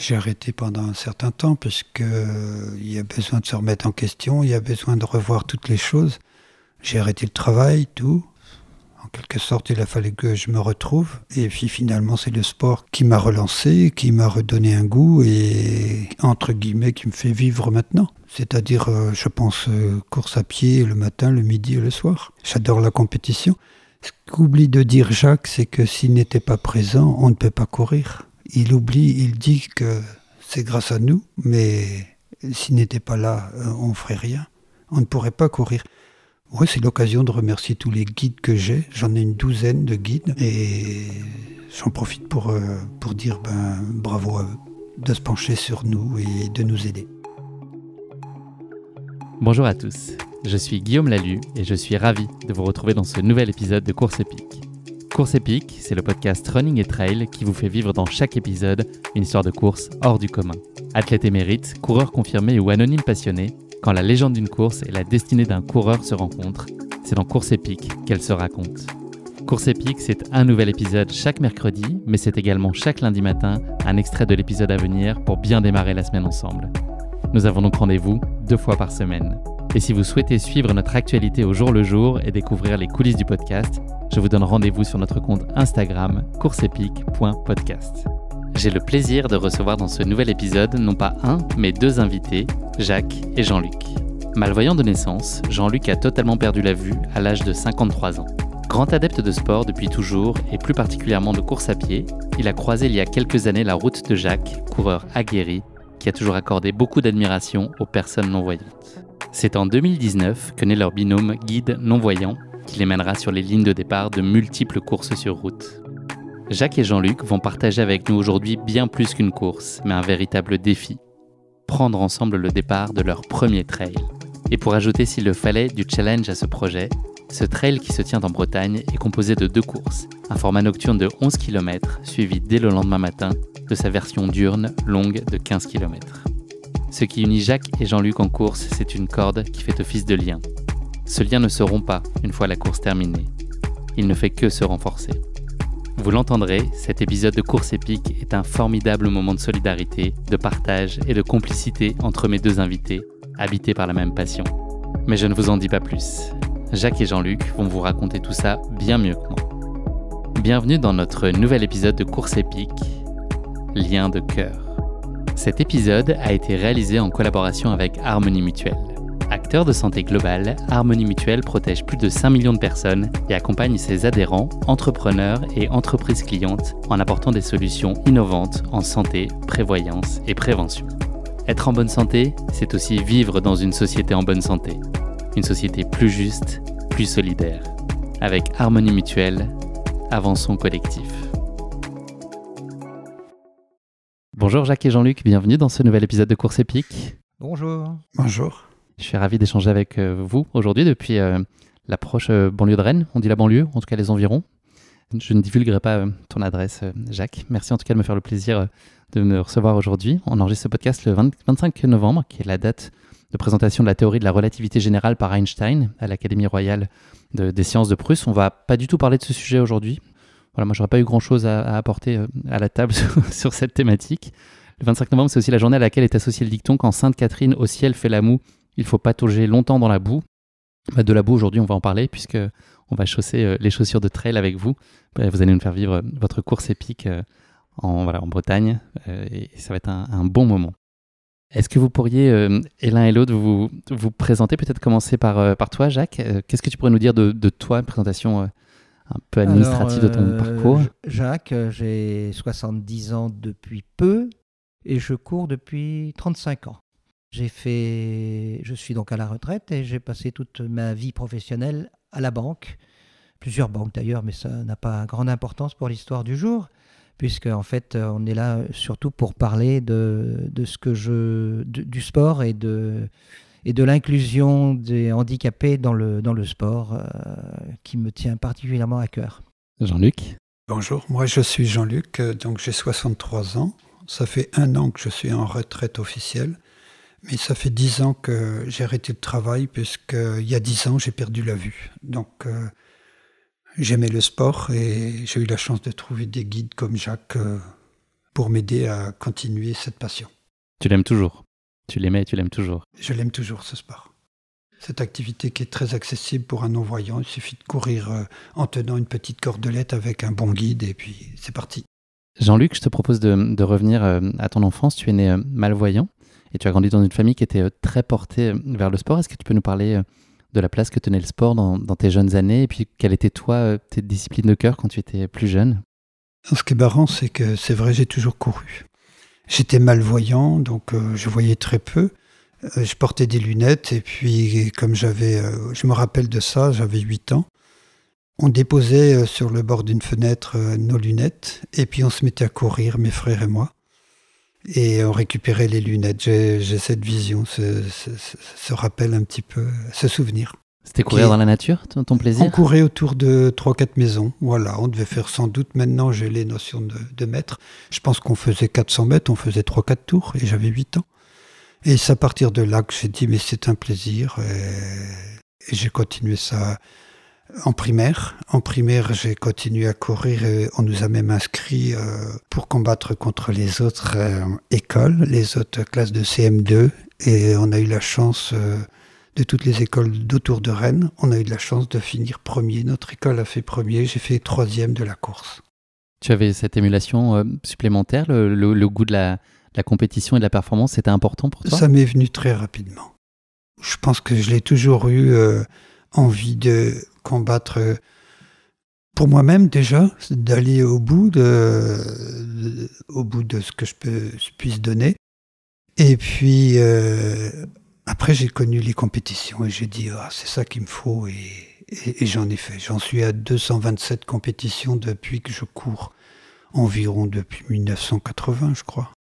J'ai arrêté pendant un certain temps parce il y a besoin de se remettre en question, il y a besoin de revoir toutes les choses. J'ai arrêté le travail, tout. En quelque sorte, il a fallu que je me retrouve. Et puis finalement, c'est le sport qui m'a relancé, qui m'a redonné un goût et, entre guillemets, qui me fait vivre maintenant. C'est-à-dire, je pense, course à pied le matin, le midi et le soir. J'adore la compétition. Ce qu'oublie de dire Jacques, c'est que s'il n'était pas présent, on ne peut pas courir. Il dit que c'est grâce à nous, mais s'il n'était pas là, on ne ferait rien. On ne pourrait pas courir. Oui, c'est l'occasion de remercier tous les guides que j'ai. J'en ai une douzaine de guides et j'en profite pour dire bravo à eux de se pencher sur nous et de nous aider. Bonjour à tous, je suis Guillaume Lalu et je suis ravi de vous retrouver dans ce nouvel épisode de Course Épique. Course Épique, c'est le podcast Running et Trail qui vous fait vivre dans chaque épisode une histoire de course hors du commun. Athlète émérite, coureur confirmé ou anonyme passionné, quand la légende d'une course et la destinée d'un coureur se rencontrent, c'est dans Course Épique qu'elle se raconte. Course Épique, c'est un nouvel épisode chaque mercredi, mais c'est également chaque lundi matin un extrait de l'épisode à venir pour bien démarrer la semaine ensemble. Nous avons donc rendez-vous 2 fois par semaine. Et si vous souhaitez suivre notre actualité au jour le jour et découvrir les coulisses du podcast, je vous donne rendez-vous sur notre compte Instagram courseepique.podcast. J'ai le plaisir de recevoir dans ce nouvel épisode non pas un, mais 2 invités, Jacques et Jean-Luc. Malvoyant de naissance, Jean-Luc a totalement perdu la vue à l'âge de 53 ans. Grand adepte de sport depuis toujours et plus particulièrement de course à pied, il a croisé il y a quelques années la route de Jacques, coureur aguerri, qui a toujours accordé beaucoup d'admiration aux personnes non-voyantes. C'est en 2019 que naît leur binôme guide non-voyant qui les mènera sur les lignes de départ de multiples courses sur route. Jacques et Jean-Luc vont partager avec nous aujourd'hui bien plus qu'une course, mais un véritable défi. Prendre ensemble le départ de leur premier trail. Et pour ajouter s'il le fallait du challenge à ce projet, ce trail qui se tient en Bretagne est composé de 2 courses, un format nocturne de 11 km suivi dès le lendemain matin de sa version diurne longue de 15 km. Ce qui unit Jacques et Jean-Luc en course, c'est une corde qui fait office de lien. Ce lien ne se rompt pas une fois la course terminée. Il ne fait que se renforcer. Vous l'entendrez, cet épisode de Course Épique est un formidable moment de solidarité, de partage et de complicité entre mes 2 invités, habités par la même passion. Mais je ne vous en dis pas plus. Jacques et Jean-Luc vont vous raconter tout ça bien mieux que moi. Bienvenue dans notre nouvel épisode de Course Épique, Lien de cœur. Cet épisode a été réalisé en collaboration avec Harmonie Mutuelle. Acteur de santé globale, Harmonie Mutuelle protège plus de 5 millions de personnes et accompagne ses adhérents, entrepreneurs et entreprises clientes en apportant des solutions innovantes en santé, prévoyance et prévention. Être en bonne santé, c'est aussi vivre dans une société en bonne santé. Une société plus juste, plus solidaire. Avec Harmonie Mutuelle, avançons collectif. Bonjour Jacques et Jean-Luc, bienvenue dans ce nouvel épisode de Course Épique. Bonjour. Bonjour. Je suis ravi d'échanger avec vous aujourd'hui depuis la proche banlieue de Rennes. On dit la banlieue, en tout cas les environs. Je ne divulguerai pas ton adresse, Jacques. Merci en tout cas de me faire le plaisir de me recevoir aujourd'hui. On enregistre ce podcast le 25 novembre, qui est la date de présentation de la théorie de la relativité générale par Einstein à l'Académie royale des sciences de Prusse. On ne va pas du tout parler de ce sujet aujourd'hui. Voilà, moi, je n'aurais pas eu grand-chose à apporter à la table sur cette thématique. Le 25 novembre, c'est aussi la journée à laquelle est associé le dicton « Quand Sainte Catherine au ciel fait la moue, il ne faut patauger longtemps dans la boue ». De la boue, aujourd'hui, on va en parler puisqu'on va chausser les chaussures de trail avec vous. Vous allez nous faire vivre votre course épique en Bretagne et ça va être un bon moment. Est-ce que vous pourriez, et l'un et l'autre, vous présenter, peut-être commencer par toi, Jacques. Qu'est-ce que tu pourrais nous dire de toi, une présentation un peu administrative de ton parcours? Jacques, j'ai 70 ans depuis peu et je cours depuis 35 ans. Je suis donc à la retraite et j'ai passé toute ma vie professionnelle à la banque, plusieurs banques d'ailleurs, mais ça n'a pas grande importance pour l'histoire du jour, puisque en fait on est là surtout pour parler du sport et de l'inclusion des handicapés dans le sport, qui me tient particulièrement à cœur. Jean-Luc. Bonjour, moi je suis Jean-Luc, donc j'ai 63 ans. Ça fait 1 an que je suis en retraite officielle. Mais ça fait 10 ans que j'ai arrêté le travail, puisqu'il y a 10 ans, j'ai perdu la vue. Donc, j'aimais le sport et j'ai eu la chance de trouver des guides comme Jacques pour m'aider à continuer cette passion. Tu l'aimes toujours. Tu l'aimais et tu l'aimes toujours. Je l'aime toujours, ce sport. Cette activité qui est très accessible pour un non-voyant, il suffit de courir en tenant une petite cordelette avec un bon guide et puis c'est parti. Jean-Luc, je te propose de revenir à ton enfance. Tu es né malvoyant et tu as grandi dans une famille qui était très portée vers le sport. Est-ce que tu peux nous parler de la place que tenait le sport dans tes jeunes années et puis quelle était toi tes disciplines de cœur quand tu étais plus jeune? Ce qui est marrant, c'est que c'est vrai, j'ai toujours couru. J'étais malvoyant, donc je voyais très peu. Je portais des lunettes et puis comme je me rappelle de ça, j'avais 8 ans. On déposait sur le bord d'une fenêtre nos lunettes et puis on se mettait à courir, mes frères et moi. Et on récupérait les lunettes. J'ai cette vision, ce rappel un petit peu, ce souvenir. C'était courir dans la nature, ton plaisir? On courait autour de 3-4 maisons. Voilà, on devait faire sans doute, maintenant j'ai les notions de mètres. Je pense qu'on faisait 400 mètres, on faisait 3-4 tours et j'avais 8 ans. Et c'est à partir de là que j'ai dit, mais c'est un plaisir. Et j'ai continué ça en primaire. En primaire, j'ai continué à courir et on nous a même inscrits pour combattre contre les autres écoles, les autres classes de CM2. Et on a eu la chance, de toutes les écoles d'autour de Rennes, on a eu de la chance de finir premier. Notre école a fait premier, j'ai fait 3e de la course. Tu avais cette émulation supplémentaire, le goût de la compétition et de la performance, c'était important pour toi? Ça m'est venu très rapidement. Je pense que je l'ai toujours eu envie de combattre pour moi-même déjà, d'aller au bout de ce que je puisse donner. Et puis après j'ai connu les compétitions et j'ai dit c'est ça qu'il me faut et j'en ai fait. J'en suis à 227 compétitions depuis que je cours, environ depuis 1980 je crois.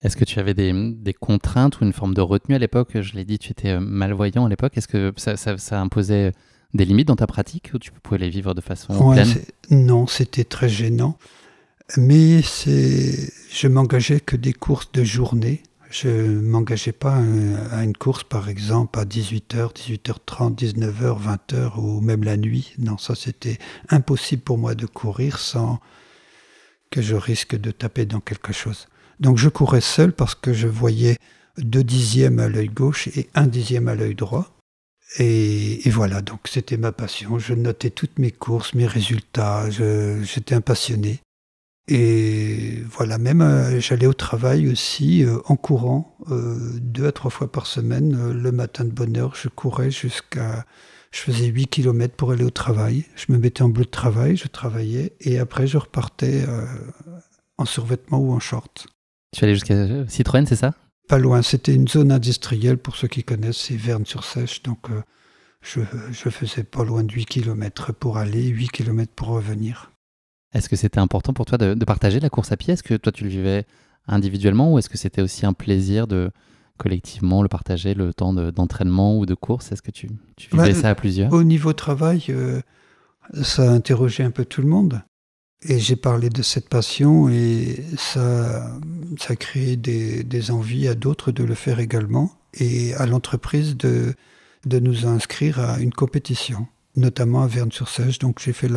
Est-ce que tu avais des contraintes ou une forme de retenue à l'époque? Je l'ai dit, tu étais malvoyant à l'époque. Est-ce que ça imposait des limites dans ta pratique ou tu pouvais les vivre de façon pleine? Non, c'était très gênant. Mais je m'engageais que des courses de journée. Je ne m'engageais pas à une course, par exemple, à 18h, 18h30, 19h, 20h ou même la nuit. Non, ça c'était impossible pour moi de courir sans que je risque de taper dans quelque chose. Donc je courais seul parce que je voyais 2 dixièmes à l'œil gauche et 1 dixième à l'œil droit. Et voilà, donc c'était ma passion. Je notais toutes mes courses, mes résultats, j'étais un passionné. Et voilà, même j'allais au travail aussi en courant 2 à 3 fois par semaine. Le matin de bonne heure, je courais je faisais 8 km pour aller au travail. Je me mettais en bleu de travail, je travaillais et après je repartais en survêtement ou en short. Tu allais jusqu'à Citroën, c'est ça? Pas loin, c'était une zone industrielle, pour ceux qui connaissent, c'est Verne-sur-Sèche, donc je faisais pas loin de 8 km pour aller, 8 km pour revenir. Est-ce que c'était important pour toi de partager la course à pied? Est-ce que toi tu le vivais individuellement ou est-ce que c'était aussi un plaisir de collectivement le partager, le temps d'entraînement ou de course? Est-ce que tu vivais ça à plusieurs? Au niveau travail, ça a interrogé un peu tout le monde. Et j'ai parlé de cette passion et ça a créé des envies à d'autres de le faire également et à l'entreprise de nous inscrire à une compétition, notamment à Verne-sur-Sèche. Donc j'ai fait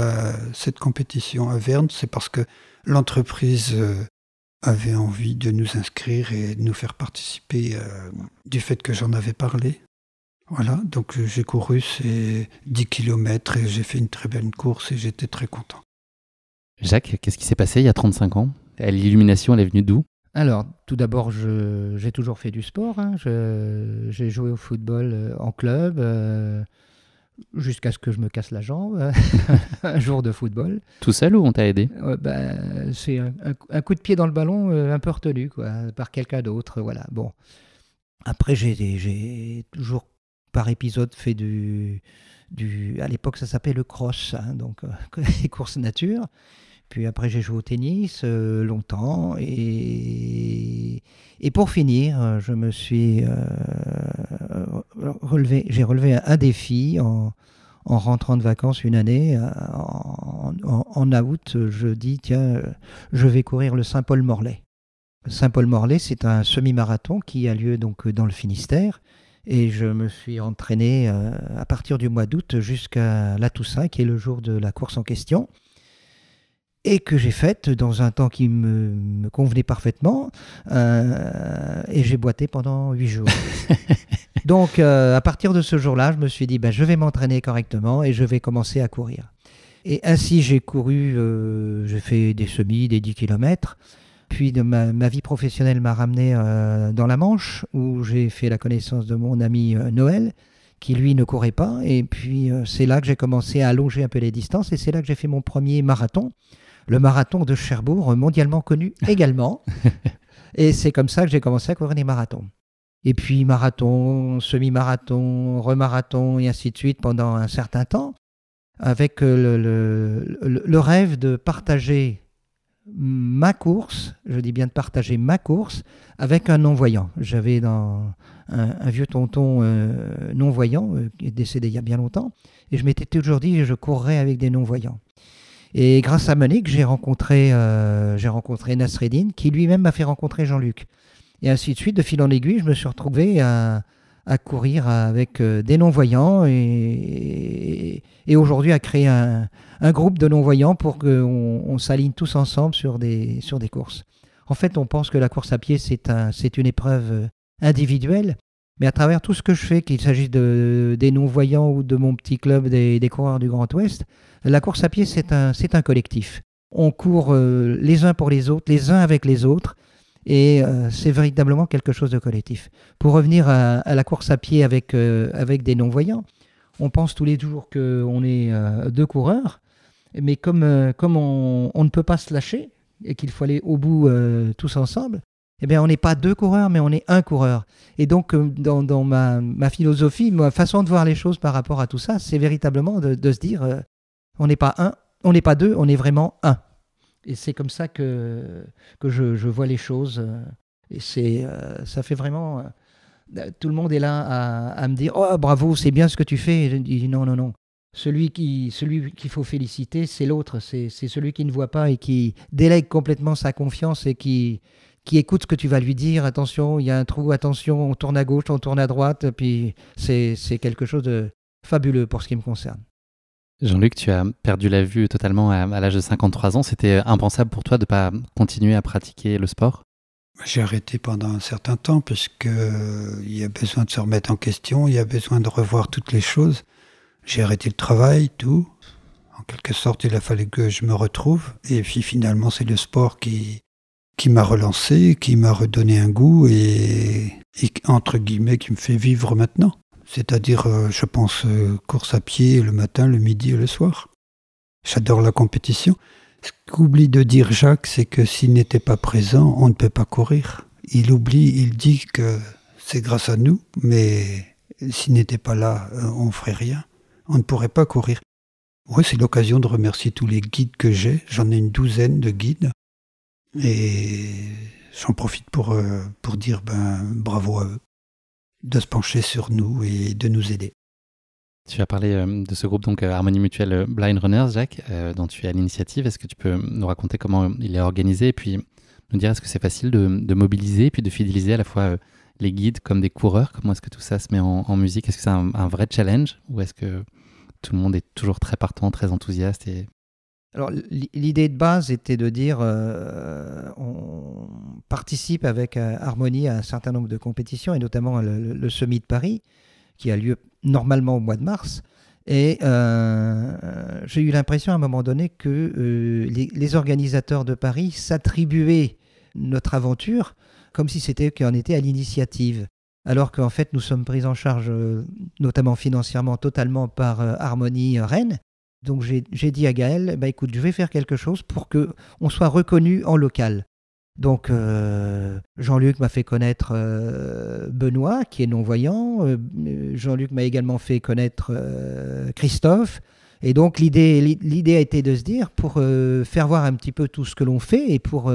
cette compétition à Verne, c'est parce que l'entreprise avait envie de nous inscrire et de nous faire participer du fait que j'en avais parlé. Voilà, donc j'ai couru ces 10 km et j'ai fait une très belle course et j'étais très content. Jacques, qu'est-ce qui s'est passé il y a 35 ans? L'illumination, elle est venue d'où? Alors, tout d'abord, j'ai toujours fait du sport. J'ai joué au football en club jusqu'à ce que je me casse la jambe un jour de football. Tout seul ou on t'a aidé? C'est un coup de pied dans le ballon un peu retenu par quelqu'un d'autre. Voilà. Bon. Après, j'ai toujours par épisode fait à l'époque, ça s'appelait le cross, donc les courses nature. Puis après, j'ai joué au tennis longtemps. Et pour finir, je me suis j'ai relevé un défi en rentrant de vacances une année. En août, je dis, tiens, je vais courir le Saint-Paul-Morlaix. Saint-Paul-Morlaix, c'est un semi-marathon qui a lieu donc dans le Finistère. Et je me suis entraîné à partir du mois d'août jusqu'à la Toussaint, qui est le jour de la course en question. et que j'ai faite dans un temps qui me convenait parfaitement, et j'ai boité pendant 8 jours. Donc, à partir de ce jour-là, je me suis dit, je vais m'entraîner correctement et je vais commencer à courir. Et ainsi, j'ai couru, j'ai fait des semis, des 10 km. Puis ma vie professionnelle m'a ramené dans la Manche, où j'ai fait la connaissance de mon ami Noël, qui lui ne courait pas. Et puis, c'est là que j'ai commencé à allonger un peu les distances, et c'est là que j'ai fait mon premier marathon, le marathon de Cherbourg, mondialement connu également. Et c'est comme ça que j'ai commencé à courir des marathons. Et puis marathon, semi-marathon, remarathon, et ainsi de suite pendant un certain temps, avec le rêve de partager ma course, je dis bien de partager ma course, avec un non-voyant. J'avais un vieux tonton non-voyant, qui est décédé il y a bien longtemps, et je m'étais toujours dit que je courrais avec des non-voyants. Et grâce à Monique, j'ai rencontré Nasreddine, qui lui-même m'a fait rencontrer Jean-Luc. Et ainsi de suite, de fil en aiguille, je me suis retrouvé à courir avec des non-voyants et aujourd'hui à créer un groupe de non-voyants pour qu'on s'aligne tous ensemble sur des courses. En fait, on pense que la course à pied, c'est une épreuve individuelle, mais à travers tout ce que je fais, qu'il s'agisse des non-voyants ou de mon petit club des coureurs du Grand Ouest, la course à pied, c'est un collectif. On court les uns pour les autres, les uns avec les autres, et c'est véritablement quelque chose de collectif. Pour revenir à la course à pied avec des non-voyants, on pense tous les jours qu'on est deux coureurs, mais comme on ne peut pas se lâcher et qu'il faut aller au bout tous ensemble, eh bien on n'est pas deux coureurs, mais on est un coureur. Et donc dans ma philosophie, ma façon de voir les choses par rapport à tout ça, c'est véritablement de se dire on n'est pas un, on n'est pas deux, on est vraiment un. Et c'est comme ça que je vois les choses. Et ça fait vraiment... tout le monde est là à me dire « Oh, bravo, c'est bien ce que tu fais ». Et je dis « Non, non, non. Celui qu'il faut féliciter, c'est l'autre. C'est celui qui ne voit pas et qui délègue complètement sa confiance et qui écoute ce que tu vas lui dire. Attention, il y a un trou, attention, on tourne à gauche, on tourne à droite. Puis c'est quelque chose de fabuleux pour ce qui me concerne. Jean-Luc, tu as perdu la vue totalement à l'âge de 53 ans. C'était impensable pour toi de ne pas continuer à pratiquer le sport ? J'ai arrêté pendant un certain temps parce qu'il y a besoin de se remettre en question, il y a besoin de revoir toutes les choses. J'ai arrêté le travail, tout. En quelque sorte, il a fallu que je me retrouve. Et puis finalement, c'est le sport qui m'a relancé, qui m'a redonné un goût et entre guillemets, qui me fait vivre maintenant. C'est-à-dire, je pense, course à pied le matin, le midi et le soir. J'adore la compétition. Ce qu'oublie de dire Jacques, c'est que s'il n'était pas présent, on ne peut pas courir. Il dit que c'est grâce à nous, mais s'il n'était pas là, on ne ferait rien. On ne pourrait pas courir. Oui, c'est l'occasion de remercier tous les guides que j'ai. J'en ai une douzaine de guides. Et j'en profite pour dire bravo à eux de se pencher sur nous et de nous aider. Tu as parlé de ce groupe, donc Harmonie Mutuelle Blind Runners, Jacques, dont tu es à l'initiative. Est-ce que tu peux nous raconter comment il est organisé et puis nous dire est-ce que c'est facile de mobiliser et puis de fidéliser à la fois les guides comme des coureurs? Comment est-ce que tout ça se met en musique? Est-ce que c'est un vrai challenge ou est-ce que tout le monde est toujours très partant, très enthousiaste Alors, l'idée de base était de dire on participe avec Harmonie à un certain nombre de compétitions, et notamment le Semi de Paris, qui a lieu normalement au mois de mars. Et j'ai eu l'impression à un moment donné que les organisateurs de Paris s'attribuaient notre aventure comme si c'était eux qui en étaient à l'initiative. Alors qu'en fait, nous sommes pris en charge, notamment financièrement, totalement par Harmonie Rennes. Donc j'ai dit à Gaël, écoute, je vais faire quelque chose pour qu'on soit reconnu en local. Donc Jean-Luc m'a fait connaître Benoît, qui est non-voyant. Jean-Luc m'a également fait connaître Christophe. Et donc l'idée a été de se dire, pour faire voir un petit peu tout ce que l'on fait et pour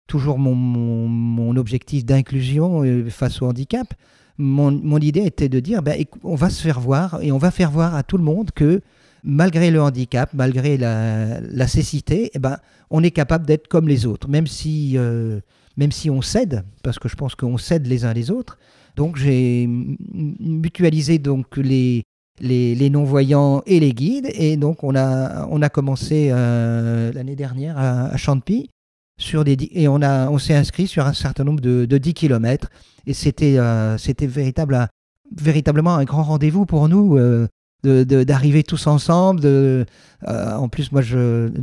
toujours mon objectif d'inclusion face au handicap, mon idée était de dire, on va se faire voir et on va faire voir à tout le monde que malgré le handicap, malgré la cécité, on est capable d'être comme les autres, même si on cède, parce que je pense qu'on cède les uns les autres. Donc j'ai mutualisé donc les les non-voyants et les guides. Et donc, on a commencé l'année dernière à Champy, et on s'est inscrit sur un certain nombre de 10 km. Et c'était véritablement un grand rendez-vous pour nous d'arriver tous ensemble. En plus, moi,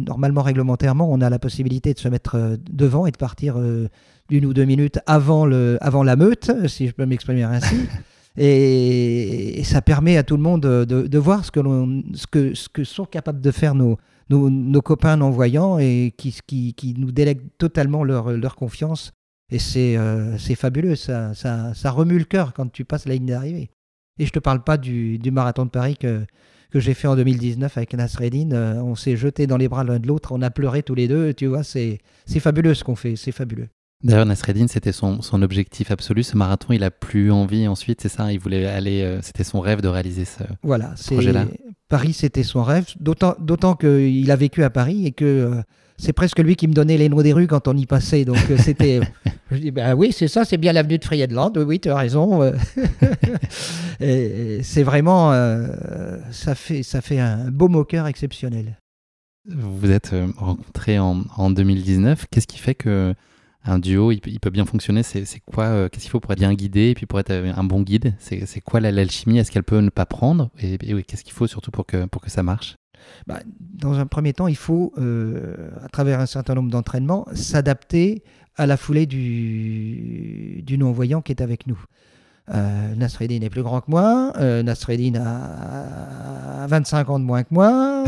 normalement, réglementairement, on a la possibilité de se mettre devant et de partir 1 ou 2 minutes avant la meute, si je peux m'exprimer ainsi. Et ça permet à tout le monde de voir ce que sont capables de faire nos copains non-voyants et qui nous délèguent totalement leur confiance. Et c'est fabuleux, ça remue le cœur quand tu passes la ligne d'arrivée. Et je ne te parle pas du marathon de Paris que j'ai fait en 2019 avec Nasreddine. On s'est jetés dans les bras l'un de l'autre, on a pleuré tous les deux. Tu vois, c'est fabuleux ce qu'on fait, c'est fabuleux. D'ailleurs, Nasreddine, c'était son objectif absolu. Ce marathon, il a plus envie ensuite, c'est ça? Il voulait aller. C'était son rêve de réaliser ce projet-là. Paris, c'était son rêve. D'autant qu'il a vécu à Paris et que c'est presque lui qui me donnait les noms des rues quand on y passait. Donc c'était. Je dis oui, c'est ça, c'est bien l'avenue de Friedland. Oui, tu as raison. Et c'est vraiment. Ça fait un beau moqueur exceptionnel. Vous vous êtes rencontrés en 2019. Qu'est-ce qui fait que un duo, il peut bien fonctionner? C'est quoi qu'est-ce qu'il faut pour être bien guidé et puis pour être un bon guide? C'est quoi l'alchimie? Est-ce qu'elle peut ne pas prendre? Et qu'est-ce qu'il faut surtout pour que ça marche? Dans un premier temps, il faut, à travers un certain nombre d'entraînements, s'adapter à la foulée du non-voyant qui est avec nous. Nasreddine est plus grand que moi, Nasreddine a 25 ans de moins que moi,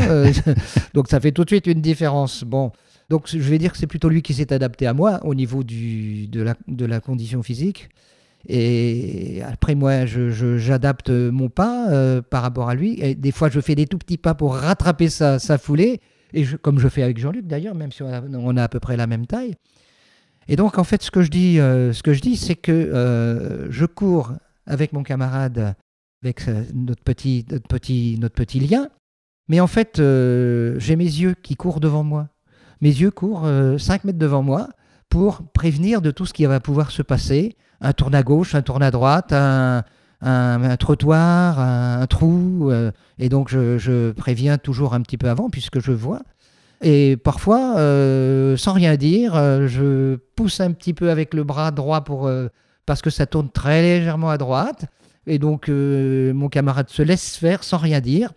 donc ça fait tout de suite une différence. Bon. Donc je vais dire que c'est plutôt lui qui s'est adapté à moi au niveau de la condition physique. Et après moi, j'adapte mon pas par rapport à lui. Et des fois, je fais des tout petits pas pour rattraper sa foulée, et comme je fais avec Jean-Luc d'ailleurs, même si on a à peu près la même taille. Et donc en fait, ce que je dis, c'est que je cours avec mon camarade, avec notre petit lien. Mais en fait, j'ai mes yeux qui courent devant moi. Mes yeux courent 5 mètres devant moi pour prévenir de tout ce qui va pouvoir se passer. Un tourne à gauche, un tourne à droite, un trottoir, un trou. Et donc, je préviens toujours un petit peu avant puisque je vois. Et parfois, sans rien dire, je pousse un petit peu avec le bras droit parce que ça tourne très légèrement à droite. Et donc, mon camarade se laisse faire sans rien dire.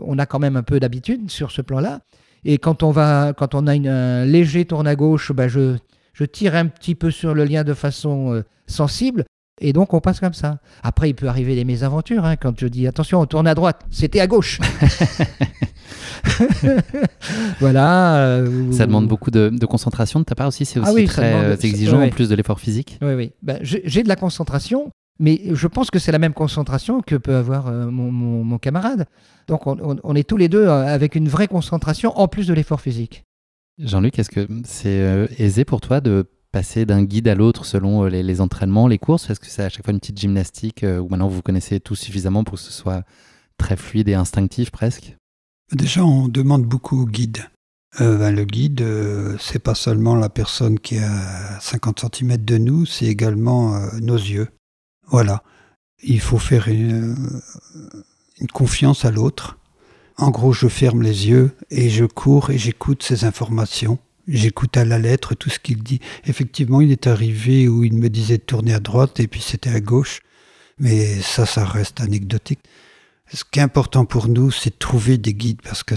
On a quand même un peu d'habitude sur ce plan-là. Et quand on a un léger tourne à gauche, je tire un petit peu sur le lien de façon sensible. Et donc, on passe comme ça. Après, il peut arriver des mésaventures. Quand je dis, attention, on tourne à droite. C'était à gauche. Voilà. Ça demande beaucoup de concentration de ta part aussi. C'est aussi très exigeant en plus de l'effort physique. Oui. J'ai de la concentration. Mais je pense que c'est la même concentration que peut avoir mon camarade. Donc on est tous les deux avec une vraie concentration en plus de l'effort physique. Jean-Luc, est-ce que c'est aisé pour toi de passer d'un guide à l'autre selon les entraînements, les courses? Est-ce que c'est à chaque fois une petite gymnastique ou maintenant vous vous connaissez tous suffisamment pour que ce soit très fluide et instinctif presque? Déjà, on demande beaucoup au guide. Le guide, c'est pas seulement la personne qui est à 50 cm de nous, c'est également nos yeux. Voilà, il faut faire une confiance à l'autre. En gros, je ferme les yeux et je cours et j'écoute ces informations. J'écoute à la lettre tout ce qu'il dit. Effectivement, il est arrivé où il me disait de tourner à droite et puis c'était à gauche. Mais ça reste anecdotique. Ce qui est important pour nous, c'est de trouver des guides parce que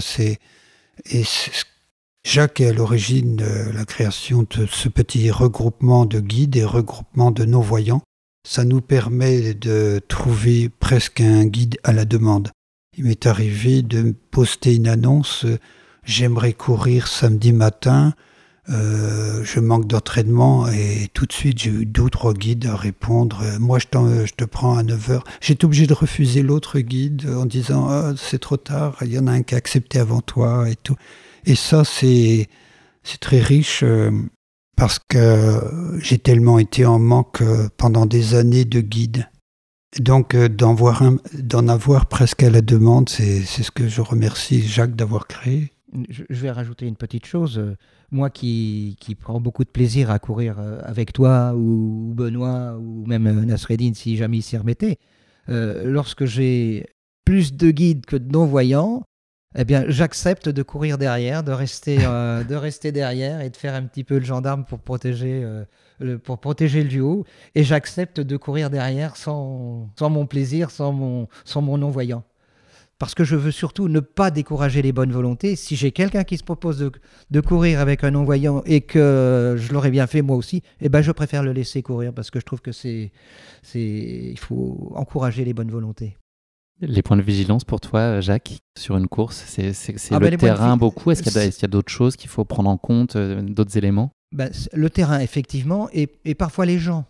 Jacques est à l'origine de la création de ce petit regroupement de guides et regroupement de non-voyants. Ça nous permet de trouver presque un guide à la demande. Il m'est arrivé de poster une annonce « J'aimerais courir samedi matin, je manque d'entraînement » et tout de suite j'ai eu 2 ou 3 guides à répondre « Moi je te prends à 9h ». J'étais obligé de refuser l'autre guide en disant « C'est trop tard, il y en a un qui a accepté avant toi » et tout. Et ça c'est très riche. Parce que j'ai tellement été en manque pendant des années de guide. Donc d'en avoir presque à la demande, c'est ce que je remercie Jacques d'avoir créé. Je vais rajouter une petite chose. Moi qui prends beaucoup de plaisir à courir avec toi ou Benoît ou même Nasreddine si jamais il s'y remettait, lorsque j'ai plus de guides que de non-voyants, eh bien, j'accepte de courir derrière, de rester derrière et de faire un petit peu le gendarme pour protéger le duo. Et j'accepte de courir derrière sans mon plaisir, sans mon non-voyant. Parce que je veux surtout ne pas décourager les bonnes volontés. Si j'ai quelqu'un qui se propose de courir avec un non-voyant et que je l'aurais bien fait moi aussi, eh ben je préfère le laisser courir parce que je trouve que il faut encourager les bonnes volontés. Les points de vigilance pour toi, Jacques, sur une course, c'est ben le terrain beaucoup. Est-ce qu'il y a d'autres choses qu'il faut prendre en compte, d'autres éléments? Le terrain, effectivement, et parfois les gens.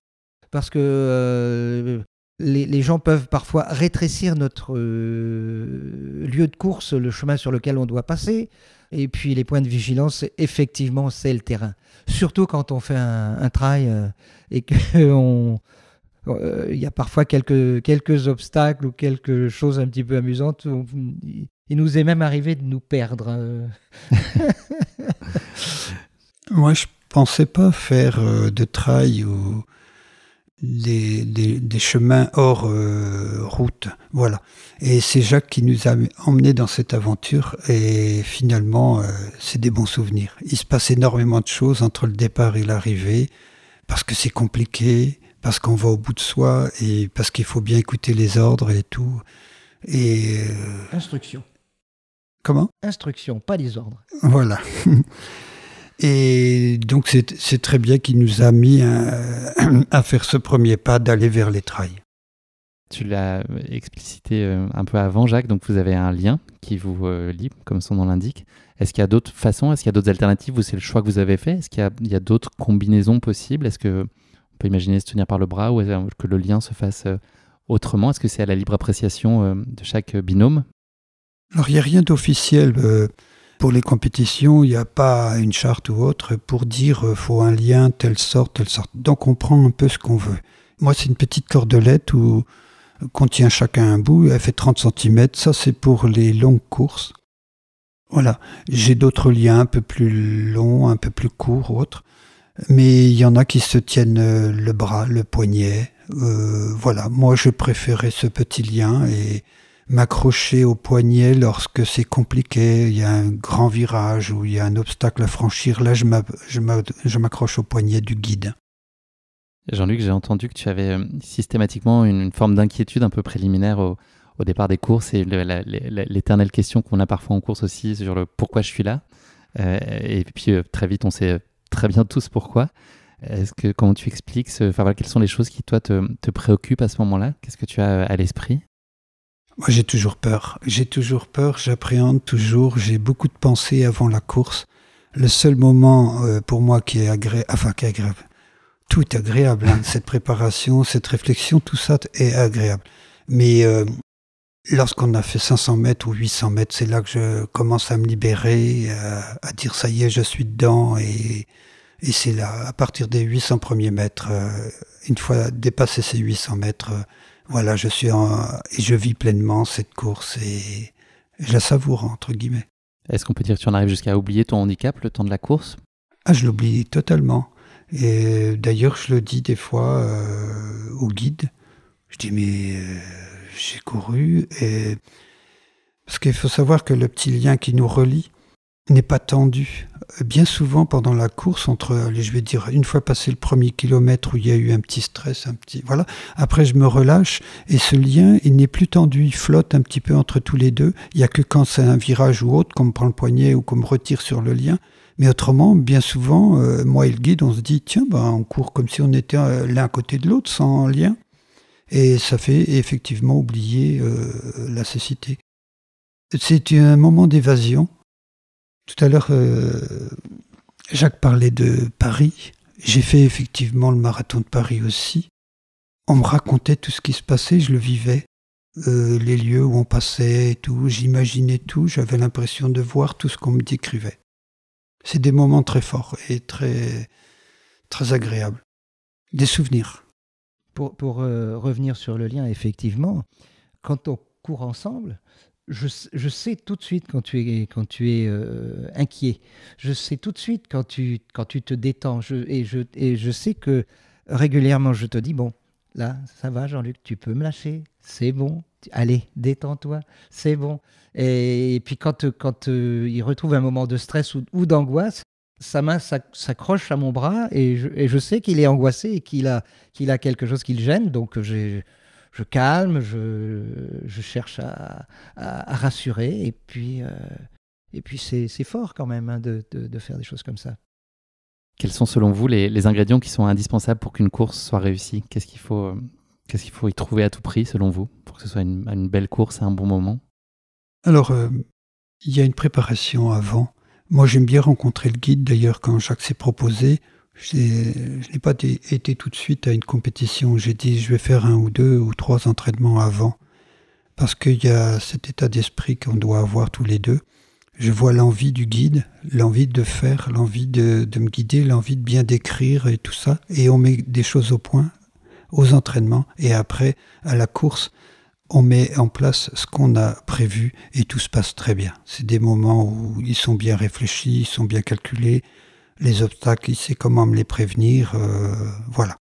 Parce que les gens peuvent parfois rétrécir notre lieu de course, le chemin sur lequel on doit passer. Et puis les points de vigilance, effectivement, c'est le terrain. Surtout quand on fait un trail et qu'il y a parfois quelques obstacles ou quelque chose un petit peu amusante. Il nous est même arrivé de nous perdre. Moi, je pensais pas faire de trail ou des chemins hors route. Voilà. Et c'est Jacques qui nous a emmenés dans cette aventure et finalement, c'est des bons souvenirs. Il se passe énormément de choses entre le départ et l'arrivée parce que c'est compliqué, parce qu'on va au bout de soi et parce qu'il faut bien écouter les ordres et tout. Et Instruction. Comment ? Instruction, pas les ordres. Voilà. Et donc c'est très bien qu'il nous a mis à faire ce premier pas d'aller vers les trails. Tu l'as explicité un peu avant, Jacques, donc vous avez un lien qui vous lie, comme son nom l'indique. Est-ce qu'il y a d'autres façons, est-ce qu'il y a d'autres alternatives ou c'est le choix que vous avez fait? Est-ce qu'il y a d'autres combinaisons possibles? Est-ce qu'on peut imaginer se tenir par le bras ou que le lien se fasse autrement? Est-ce que c'est à la libre appréciation de chaque binôme? Alors il n'y a rien d'officiel. Pour les compétitions, il n'y a pas une charte ou autre pour dire faut un lien telle sorte. Donc on prend un peu ce qu'on veut. Moi, c'est une petite cordelette qu'on tient chacun un bout. Elle fait 30 cm. Ça, c'est pour les longues courses. Voilà. J'ai d'autres liens un peu plus longs, un peu plus courts, autres. Mais il y en a qui se tiennent le bras, le poignet. Voilà. Moi, je préférais ce petit lien et m'accrocher au poignet lorsque c'est compliqué, il y a un grand virage ou il y a un obstacle à franchir, là je m'accroche au poignet du guide. Jean-Luc, j'ai entendu que tu avais systématiquement une forme d'inquiétude un peu préliminaire au départ des courses et l'éternelle question qu'on a parfois en course aussi sur le pourquoi je suis là. Et puis très vite on sait très bien tous pourquoi. Comment tu expliques quelles sont les choses qui toi te préoccupent à ce moment-là? Qu'est-ce que tu as à l'esprit? Moi, j'ai toujours peur, j'appréhende toujours, j'ai beaucoup de pensées avant la course. Le seul moment pour moi qui est agréable, tout est agréable, hein, cette préparation, cette réflexion, tout ça est agréable. Mais lorsqu'on a fait 500 mètres ou 800 mètres, c'est là que je commence à me libérer, à dire ça y est, je suis dedans. Et c'est là, à partir des 800 premiers mètres, une fois dépassé ces 800 mètres, voilà, et je vis pleinement cette course et je la savoure, entre guillemets. Est-ce qu'on peut dire que tu en arrives jusqu'à oublier ton handicap le temps de la course? Ah, je l'oublie totalement. Et d'ailleurs, je le dis des fois au guide. Je dis, mais j'ai couru. Parce qu'il faut savoir que le petit lien qui nous relie n'est pas tendu. Bien souvent, pendant la course, je vais dire, une fois passé le premier kilomètre où il y a eu un petit stress, voilà. Après, je me relâche et ce lien, il n'est plus tendu, il flotte un petit peu entre tous les deux. Il n'y a que quand c'est un virage ou autre, qu'on me prend le poignet ou qu'on me retire sur le lien. Mais autrement, bien souvent, moi et le guide, on se dit, tiens, on court comme si on était l'un à côté de l'autre, sans lien. Et ça fait effectivement oublier la cécité. C'est un moment d'évasion. Tout à l'heure, Jacques parlait de Paris. J'ai fait effectivement le marathon de Paris aussi. On me racontait tout ce qui se passait, je le vivais. Les lieux où on passait et tout, j'imaginais tout. J'avais l'impression de voir tout ce qu'on me décrivait. C'est des moments très forts et très, très agréables. Des souvenirs. Pour revenir sur le lien, effectivement, quand on court ensemble, je sais tout de suite quand tu es inquiet. Je sais tout de suite quand tu te détends. Et je sais que régulièrement, je te dis, bon, là, ça va Jean-Luc, tu peux me lâcher, c'est bon. Allez, détends-toi, c'est bon. Et puis quand il retrouve un moment de stress ou d'angoisse, sa main s'accroche à mon bras et je sais qu'il est angoissé et qu'il a quelque chose qui le gêne. Donc je calme, je cherche à rassurer. Et puis c'est fort quand même hein, de faire des choses comme ça. Quels sont selon vous les ingrédients qui sont indispensables pour qu'une course soit réussie? Qu'est-ce qu'il faut y trouver à tout prix selon vous pour que ce soit une belle course à un bon moment? Alors, il y a une préparation avant. Moi, j'aime bien rencontrer le guide. D'ailleurs, quand Jacques s'est proposé, je n'ai pas été tout de suite à une compétition. J'ai dit, je vais faire 1 ou 2 ou 3 entraînements avant. Parce qu'il y a cet état d'esprit qu'on doit avoir tous les deux. Je vois l'envie du guide, l'envie de faire, l'envie de me guider, l'envie de bien décrire et tout ça. Et on met des choses au point, aux entraînements. Et après, à la course, on met en place ce qu'on a prévu et tout se passe très bien. C'est des moments où ils sont bien réfléchis, ils sont bien calculés. Les obstacles, il sait comment me les prévenir. Voilà.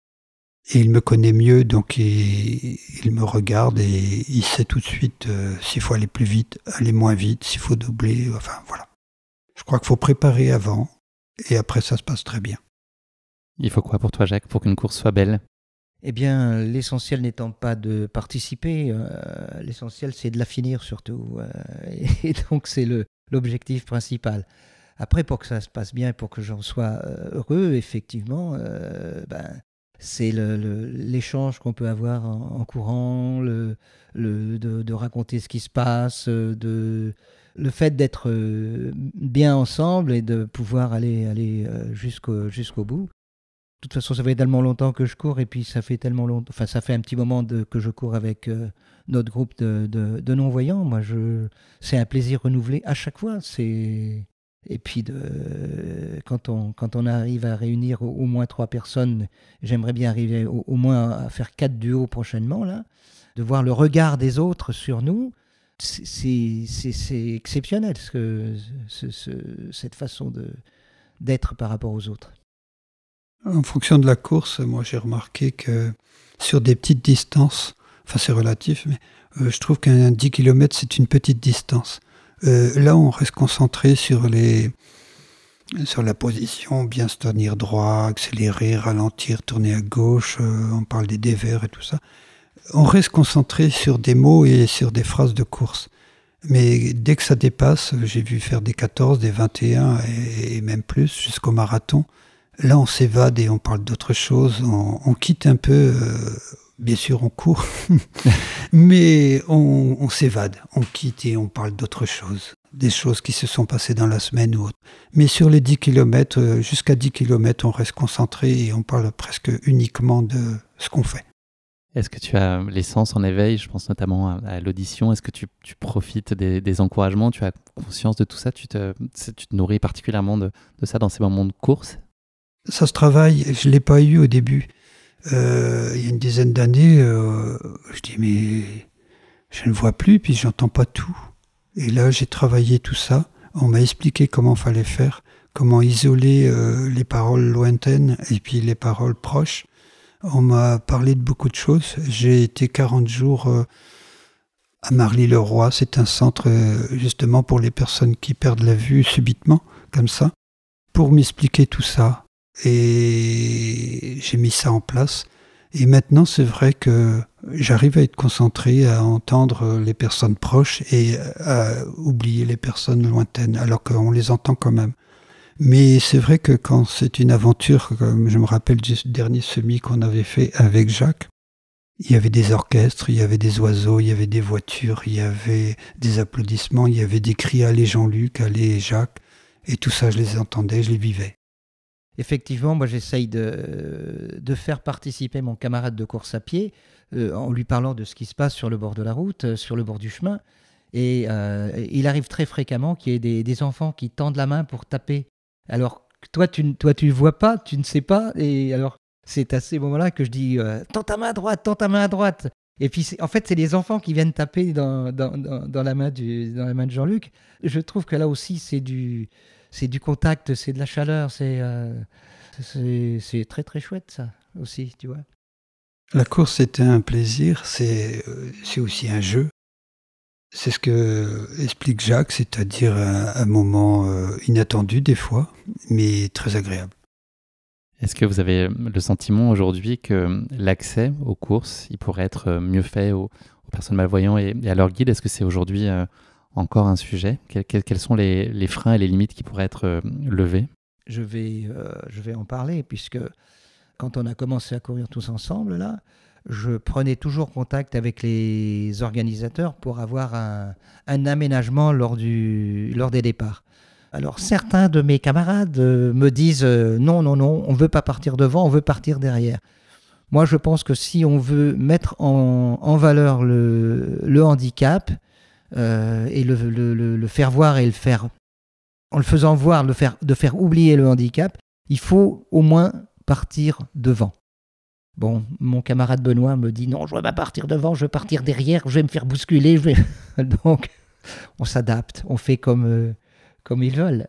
Et il me connaît mieux, donc il me regarde et il sait tout de suite s'il faut aller plus vite, aller moins vite, s'il faut doubler, enfin voilà. Je crois qu'il faut préparer avant et après ça se passe très bien. Il faut quoi pour toi, Jacques, pour qu'une course soit belle? Eh bien, l'essentiel n'étant pas de participer, l'essentiel c'est de la finir surtout. Et donc c'est l'objectif principal. Après, pour que ça se passe bien et pour que j'en sois heureux, effectivement, c'est l'échange qu'on peut avoir en courant, de raconter ce qui se passe, le fait d'être bien ensemble et de pouvoir aller jusqu'au bout. De toute façon, ça fait tellement longtemps que je cours et puis ça fait tellement longtemps, enfin ça fait un petit moment que je cours avec notre groupe de non-voyants. Moi, c'est un plaisir renouvelé à chaque fois. Et puis quand on arrive à réunir au moins 3 personnes, j'aimerais bien arriver au moins à faire 4 duos prochainement là, de voir le regard des autres sur nous. C'est exceptionnel cette façon d'être par rapport aux autres. En fonction de la course, moi j'ai remarqué que sur des petites distances, enfin c'est relatif, mais je trouve qu'un 10 km c'est une petite distance. Là on reste concentré sur la position, bien se tenir droit, accélérer, ralentir, tourner à gauche, on parle des dévers et tout ça. On reste concentré sur des mots et sur des phrases de course. Mais dès que ça dépasse, j'ai vu faire des 14, des 21 et même plus jusqu'au marathon. Là, on s'évade et on parle d'autre chose. On quitte un peu, bien sûr, on court, mais on s'évade. On quitte et on parle d'autre chose. Des choses qui se sont passées dans la semaine ou autre. Mais sur les 10 km, jusqu'à 10 km, on reste concentré et on parle presque uniquement de ce qu'on fait. Est-ce que tu as les sens en éveil? Je pense notamment à l'audition. Est-ce que tu profites des encouragements? Tu as conscience de tout ça? Tu te nourris particulièrement de ça dans ces moments de course? Ça se travaille, je ne l'ai pas eu au début. Il y a une dizaine d'années, je dis mais je ne vois plus, puis j'entends pas tout. Et là, j'ai travaillé tout ça. On m'a expliqué comment fallait faire, comment isoler les paroles lointaines et puis les paroles proches. On m'a parlé de beaucoup de choses. J'ai été 40 jours à Marly-le-Roi. C'est un centre justement pour les personnes qui perdent la vue subitement, comme ça, pour m'expliquer tout ça. Et j'ai mis ça en place. Et maintenant, c'est vrai que j'arrive à être concentré, à entendre les personnes proches et à oublier les personnes lointaines, alors qu'on les entend quand même. Mais c'est vrai que quand c'est une aventure, comme je me rappelle du dernier semi qu'on avait fait avec Jacques, il y avait des orchestres, il y avait des oiseaux, il y avait des voitures, il y avait des applaudissements, il y avait des cris « Allez Jean-Luc, allez Jacques ». Et tout ça, je les entendais, je les vivais. Effectivement, moi j'essaye de faire participer mon camarade de course à pied en lui parlant de ce qui se passe sur le bord de la route, sur le bord du chemin. Et il arrive très fréquemment qu'il y ait des enfants qui tendent la main pour taper. Alors toi tu ne vois pas, tu ne sais pas. Et alors c'est à ces moments-là que je dis tends ta main à droite, tends ta main à droite. Et puis en fait c'est les enfants qui viennent taper dans la main de Jean-Luc. Je trouve que là aussi c'est du contact, c'est de la chaleur, c'est très très chouette ça aussi, tu vois. La course était un plaisir, c'est aussi un jeu. C'est ce que explique Jacques, c'est-à-dire un moment inattendu des fois, mais très agréable. Est-ce que vous avez le sentiment aujourd'hui que l'accès aux courses, il pourrait être mieux fait aux personnes malvoyantes et à leurs guides? Est-ce que c'est aujourd'hui encore un sujet? Quels sont les freins et les limites qui pourraient être levés? Je vais en parler, puisque quand on a commencé à courir tous ensemble, là, je prenais toujours contact avec les organisateurs pour avoir un aménagement lors des départs. Alors certains de mes camarades me disent non, on ne veut pas partir devant, on veut partir derrière. Moi, je pense que si on veut mettre en valeur le handicap et le faire voir et le faire, en le faisant voir, de faire oublier le handicap, il faut au moins partir devant. Bon, mon camarade Benoît me dit non, je ne veux pas partir devant, je veux partir derrière, je vais me faire bousculer. Donc, on s'adapte, on fait comme ils veulent.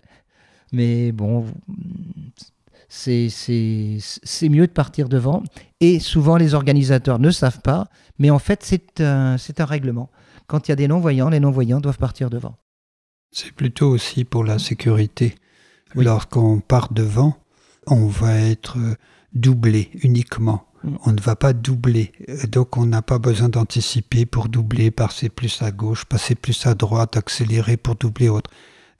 Mais bon, c'est mieux de partir devant. Et souvent, les organisateurs ne savent pas, mais en fait, c'est un règlement. Quand il y a des non-voyants, les non-voyants doivent partir devant. C'est plutôt aussi pour la sécurité. Oui. Lorsqu'on part devant, on va être doublé uniquement. On ne va pas doubler. Donc on n'a pas besoin d'anticiper pour doubler, passer plus à gauche, passer plus à droite, accélérer pour doubler autre.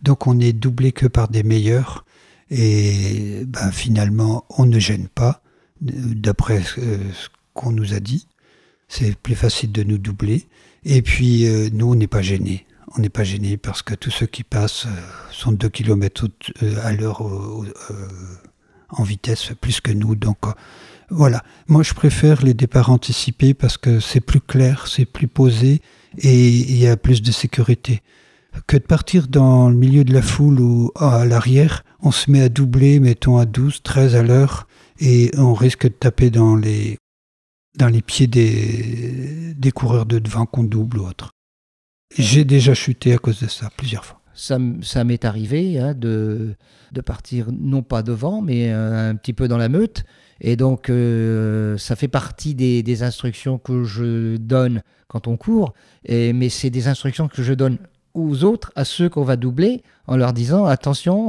Donc on est doublé que par des meilleurs. Et finalement, on ne gêne pas, d'après ce qu'on nous a dit. C'est plus facile de nous doubler. Et puis, nous, on n'est pas gênés. On n'est pas gênés parce que tous ceux qui passent sont 2 km à l'heure en vitesse plus que nous. Donc, voilà. Moi, je préfère les départs anticipés parce que c'est plus clair, c'est plus posé et il y a plus de sécurité. Que de partir dans le milieu de la foule ou à l'arrière, on se met à doubler, mettons à 12, 13 à l'heure et on risque de taper dans les pieds des coureurs de devant qu'on double ou autre. J'ai déjà chuté à cause de ça, plusieurs fois. Ça m'est arrivé de partir non pas devant, mais un petit peu dans la meute. Et donc, ça fait partie des instructions que je donne quand on court. Mais c'est des instructions que je donne aux autres, à ceux qu'on va doubler, en leur disant « Attention,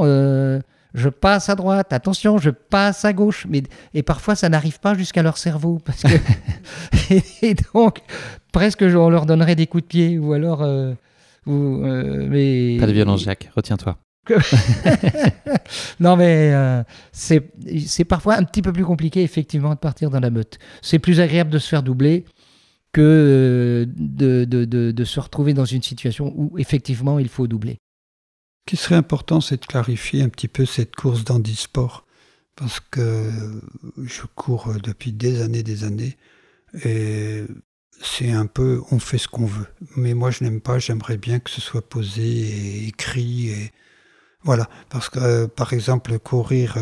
je passe à droite, attention, je passe à gauche. » Et parfois, ça n'arrive pas jusqu'à leur cerveau. Parce que et donc, presque, on leur donnerait des coups de pied. Ou alors... mais... Pas de violence, Jacques, retiens-toi. Non, mais c'est parfois un petit peu plus compliqué, effectivement, de partir dans la meute. C'est plus agréable de se faire doubler que de se retrouver dans une situation où, effectivement, il faut doubler. Ce qui serait important, c'est de clarifier un petit peu cette course d'handisport, parce que je cours depuis des années, et c'est un peu, on fait ce qu'on veut. Mais moi, je n'aime pas, j'aimerais bien que ce soit posé et écrit, et voilà. Parce que, par exemple, courir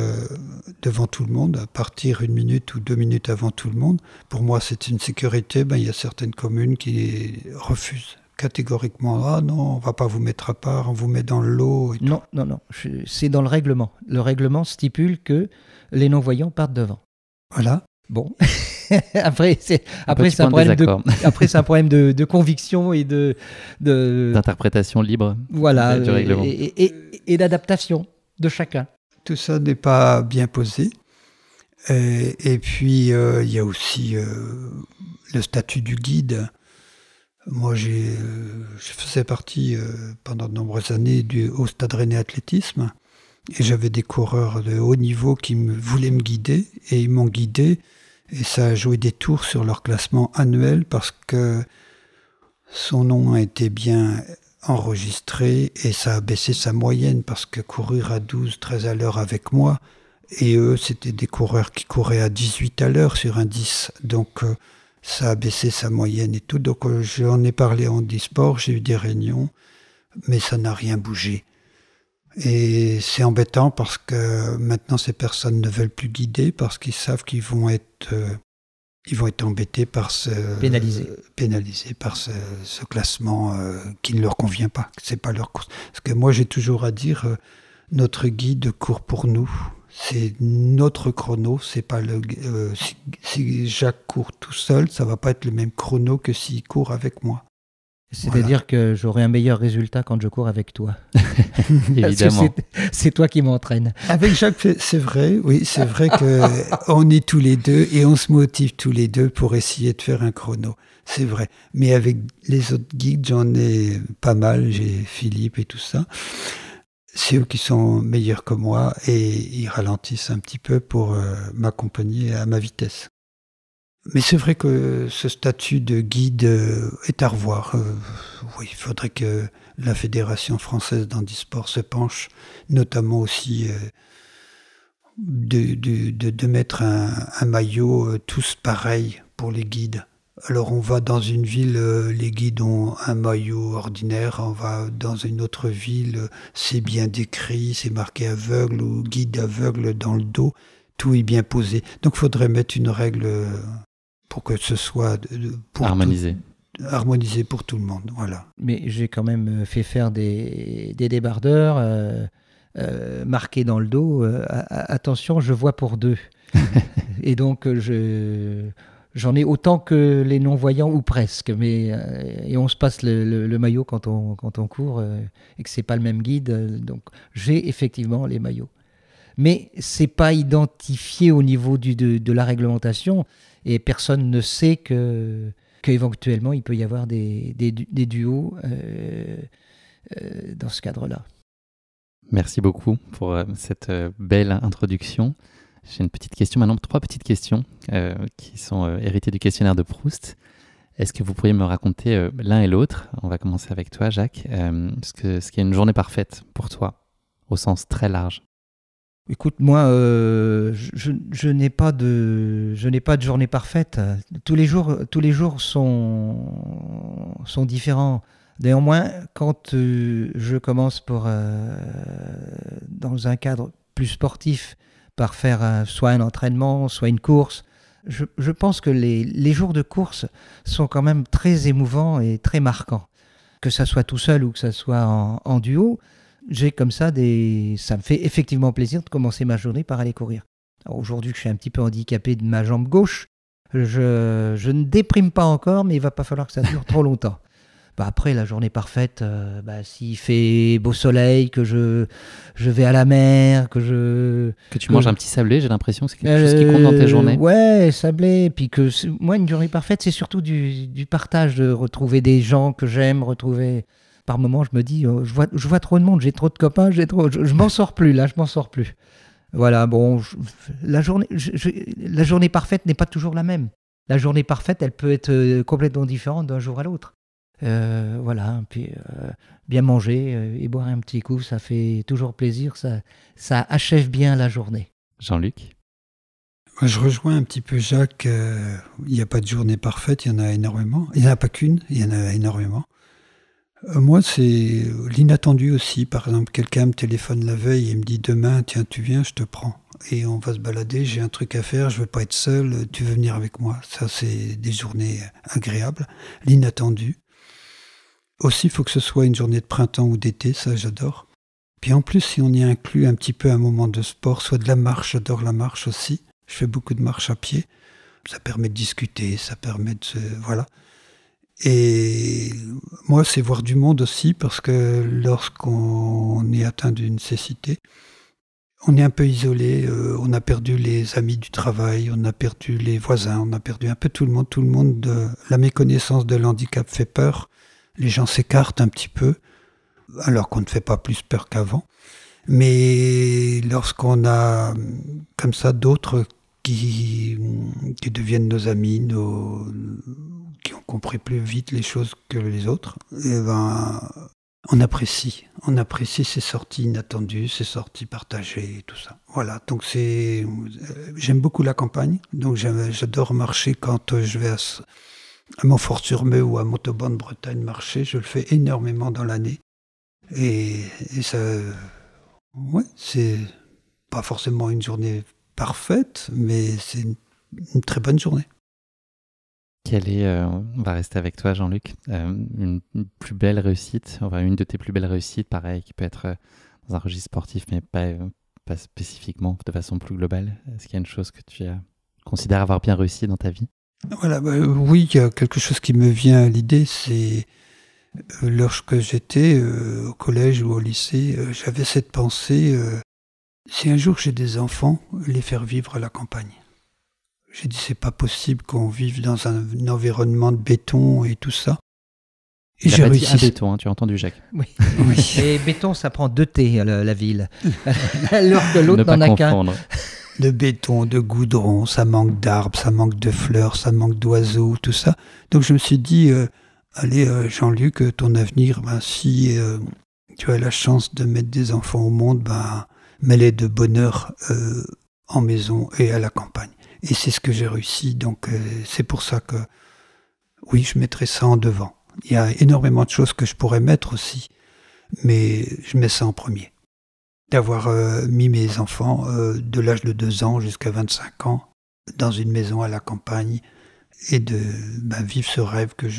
devant tout le monde, partir 1 minute ou 2 minutes avant tout le monde, pour moi, c'est une sécurité. Il y a certaines communes qui refusent catégoriquement. Ah non, on ne va pas vous mettre à part, on vous met dans le lot. Et non, c'est dans le règlement. Le règlement stipule que les non-voyants partent devant. Voilà. Bon. Après, c'est un problème de conviction et d'interprétation libre voilà, du règlement. Et d'adaptation de chacun. Tout ça n'est pas bien posé. Et puis, il y a aussi le statut du guide. Moi, je faisais partie pendant de nombreuses années au Stade Rennais Athlétisme. Et j'avais des coureurs de haut niveau qui voulaient me guider. Et ils m'ont guidé. Et ça a joué des tours sur leur classement annuel parce que son nom a été bien enregistré et ça a baissé sa moyenne parce que courir à 12, 13 à l'heure avec moi, et eux, c'était des coureurs qui couraient à 18 à l'heure sur un 10. Donc, ça a baissé sa moyenne et tout. Donc, j'en ai parlé en handisport, j'ai eu des réunions, mais ça n'a rien bougé. Et c'est embêtant parce que maintenant, ces personnes ne veulent plus guider parce qu'ils savent qu'ils vont être embêtés par pénalisés par ce classement qui ne leur convient pas. C'est pas leur course. Parce que moi, j'ai toujours à dire, notre guide court pour nous. C'est notre chrono, c'est pas si Jacques court tout seul, ça va pas être le même chrono que s'il court avec moi. C'est-à-dire que j'aurai un meilleur résultat quand je cours avec toi. Évidemment. C'est toi qui m'entraîne. Avec Jacques, c'est vrai, oui, c'est vrai qu'on est tous les deux et on se motive tous les deux pour essayer de faire un chrono. C'est vrai. Mais avec les autres guides, j'en ai pas mal. J'ai Philippe et tout ça. C'est eux qui sont meilleurs que moi et ils ralentissent un petit peu pour m'accompagner à ma vitesse. Mais c'est vrai que ce statut de guide est à revoir. Oui, il faudrait que la Fédération française d'handisport se penche, notamment aussi de mettre un maillot tous pareil pour les guides. Alors on va dans une ville, les guides ont un maillot ordinaire, on va dans une autre ville, c'est bien décrit, c'est marqué aveugle ou guide aveugle dans le dos, tout est bien posé. Donc il faudrait mettre une règle pour que ce soit harmonisé pour tout le monde. Voilà. Mais j'ai quand même fait faire des débardeurs marqués dans le dos. Attention, je vois pour deux. Et donc j'en ai autant que les non-voyants ou presque. Et on se passe le maillot quand on court et que c'est pas le même guide. Donc j'ai effectivement les maillots. Mais c'est pas identifié au niveau de la réglementation. Et personne ne sait qu'éventuellement, il peut y avoir des duos dans ce cadre-là. Merci beaucoup pour cette belle introduction. J'ai une petite question maintenant, 3 petites questions qui sont héritées du questionnaire de Proust. Est-ce que vous pourriez me raconter l'un et l'autre? On va commencer avec toi, Jacques. Ce qu'est une journée parfaite pour toi, au sens très large. Écoute, moi, je n'ai pas de journée parfaite. Tous les jours sont différents. Néanmoins, quand je commence dans un cadre plus sportif, par faire soit un entraînement, soit une course, je pense que les jours de course sont quand même très émouvants et très marquants. Que ça soit tout seul ou que ça soit en duo, j'ai comme ça ça me fait effectivement plaisir de commencer ma journée par aller courir. Alors aujourd'hui que je suis un petit peu handicapé de ma jambe gauche, je ne déprime pas encore, mais il va pas falloir que ça dure trop longtemps. Après, la journée parfaite, s'il fait beau soleil, que je vais à la mer, que tu manges un petit sablé, j'ai l'impression que c'est quelque chose qui compte dans tes journées. Ouais, sablé. Puis moi, une journée parfaite, c'est surtout du partage, de retrouver des gens que j'aime, retrouver. Par moments, je me dis, je vois trop de monde, j'ai trop de copains, je m'en sors plus, là, je m'en sors plus. Voilà, bon, la journée parfaite n'est pas toujours la même. La journée parfaite, elle peut être complètement différente d'un jour à l'autre. Voilà, puis bien manger et boire un petit coup, ça fait toujours plaisir, ça achève bien la journée. Jean-Luc? Moi, je rejoins un petit peu Jacques, il n'y a pas de journée parfaite, il y en a énormément. Il n'y en a pas qu'une, il y en a énormément. Moi, c'est l'inattendu aussi. Par exemple, quelqu'un me téléphone la veille et me dit « Demain, tiens, tu viens, je te prends. » Et on va se balader, j'ai un truc à faire, je ne veux pas être seul, tu veux venir avec moi. Ça, c'est des journées agréables. L'inattendu. Aussi, il faut que ce soit une journée de printemps ou d'été, ça, j'adore. Puis en plus, si on y inclut un petit peu un moment de sport, soit de la marche, j'adore la marche aussi. Je fais beaucoup de marche à pied. Ça permet de discuter, ça permet de se... Voilà. Et moi, c'est voir du monde aussi, parce que lorsqu'on est atteint d'une cécité, on est un peu isolé, on a perdu les amis du travail, on a perdu les voisins, on a perdu un peu tout le monde. La méconnaissance de l'handicap fait peur, les gens s'écartent un petit peu, alors qu'on ne fait pas plus peur qu'avant. Mais lorsqu'on a comme ça d'autres qui deviennent nos amis, qui ont compris plus vite les choses que les autres, et on apprécie ces sorties inattendues, ces sorties partagées et tout ça. Voilà, donc j'aime beaucoup la campagne, donc j'adore marcher quand je vais à Montfort-sur-Meux ou à Montauban de Bretagne marcher, je le fais énormément dans l'année. Et ça, ouais, c'est pas forcément une journée parfaite, mais c'est une très bonne journée. Quelle est, on va rester avec toi Jean-Luc, une plus belle réussite, enfin une de tes plus belles réussites, pareil, qui peut être dans un registre sportif, mais pas pas spécifiquement, de façon plus globale? Est-ce qu'il y a une chose que tu considères avoir bien réussi dans ta vie? Voilà, oui, il y a quelque chose qui me vient à l'idée, c'est lorsque j'étais au collège ou au lycée, j'avais cette pensée, si un jour j'ai des enfants, les faire vivre à la campagne. J'ai dit, c'est pas possible qu'on vive dans un environnement de béton et tout ça. Et j'ai réussi. Un béton, hein, tu as entendu, Jacques? Oui. Oui. Et béton, ça prend 2 T, la ville. Alors que l'autre Ne pas n'en a qu'un. confondre. De béton, de goudron, ça manque d'arbres, ça manque de fleurs, ça manque d'oiseaux, tout ça. Donc je me suis dit, allez Jean-Luc, ton avenir, si tu as la chance de mettre des enfants au monde, mets-les de bonne heure en maison et à la campagne. Et c'est ce que j'ai réussi, donc c'est pour ça que, oui, je mettrai ça en devant. Il y a énormément de choses que je pourrais mettre aussi, mais je mets ça en premier. D'avoir mis mes enfants de l'âge de 2 ans jusqu'à 25 ans dans une maison à la campagne et de vivre ce rêve que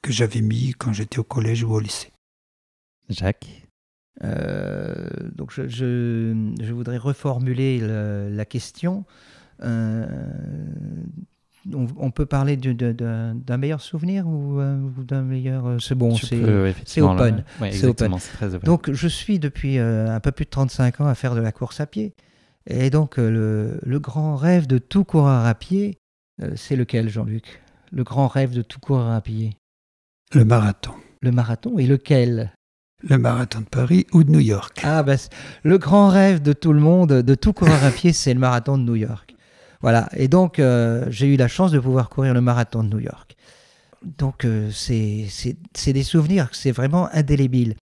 j'avais mis quand j'étais au collège ou au lycée. Jacques? Donc je voudrais reformuler la question. On peut parler d'un meilleur souvenir ou d'un meilleur... C'est bon, c'est open. Ouais, c'est open. C'est très open. Donc je suis depuis un peu plus de 35 ans à faire de la course à pied. Et donc le grand rêve de tout coureur à pied, c'est lequel, Jean-Luc? Le grand rêve de tout coureur à pied? Le marathon. Le marathon, et lequel? Le marathon de Paris ou de New York. Le grand rêve de tout le monde, de tout coureur à pied, c'est le marathon de New York. Voilà, et donc j'ai eu la chance de pouvoir courir le marathon de New York. Donc c'est des souvenirs, c'est vraiment indélébile.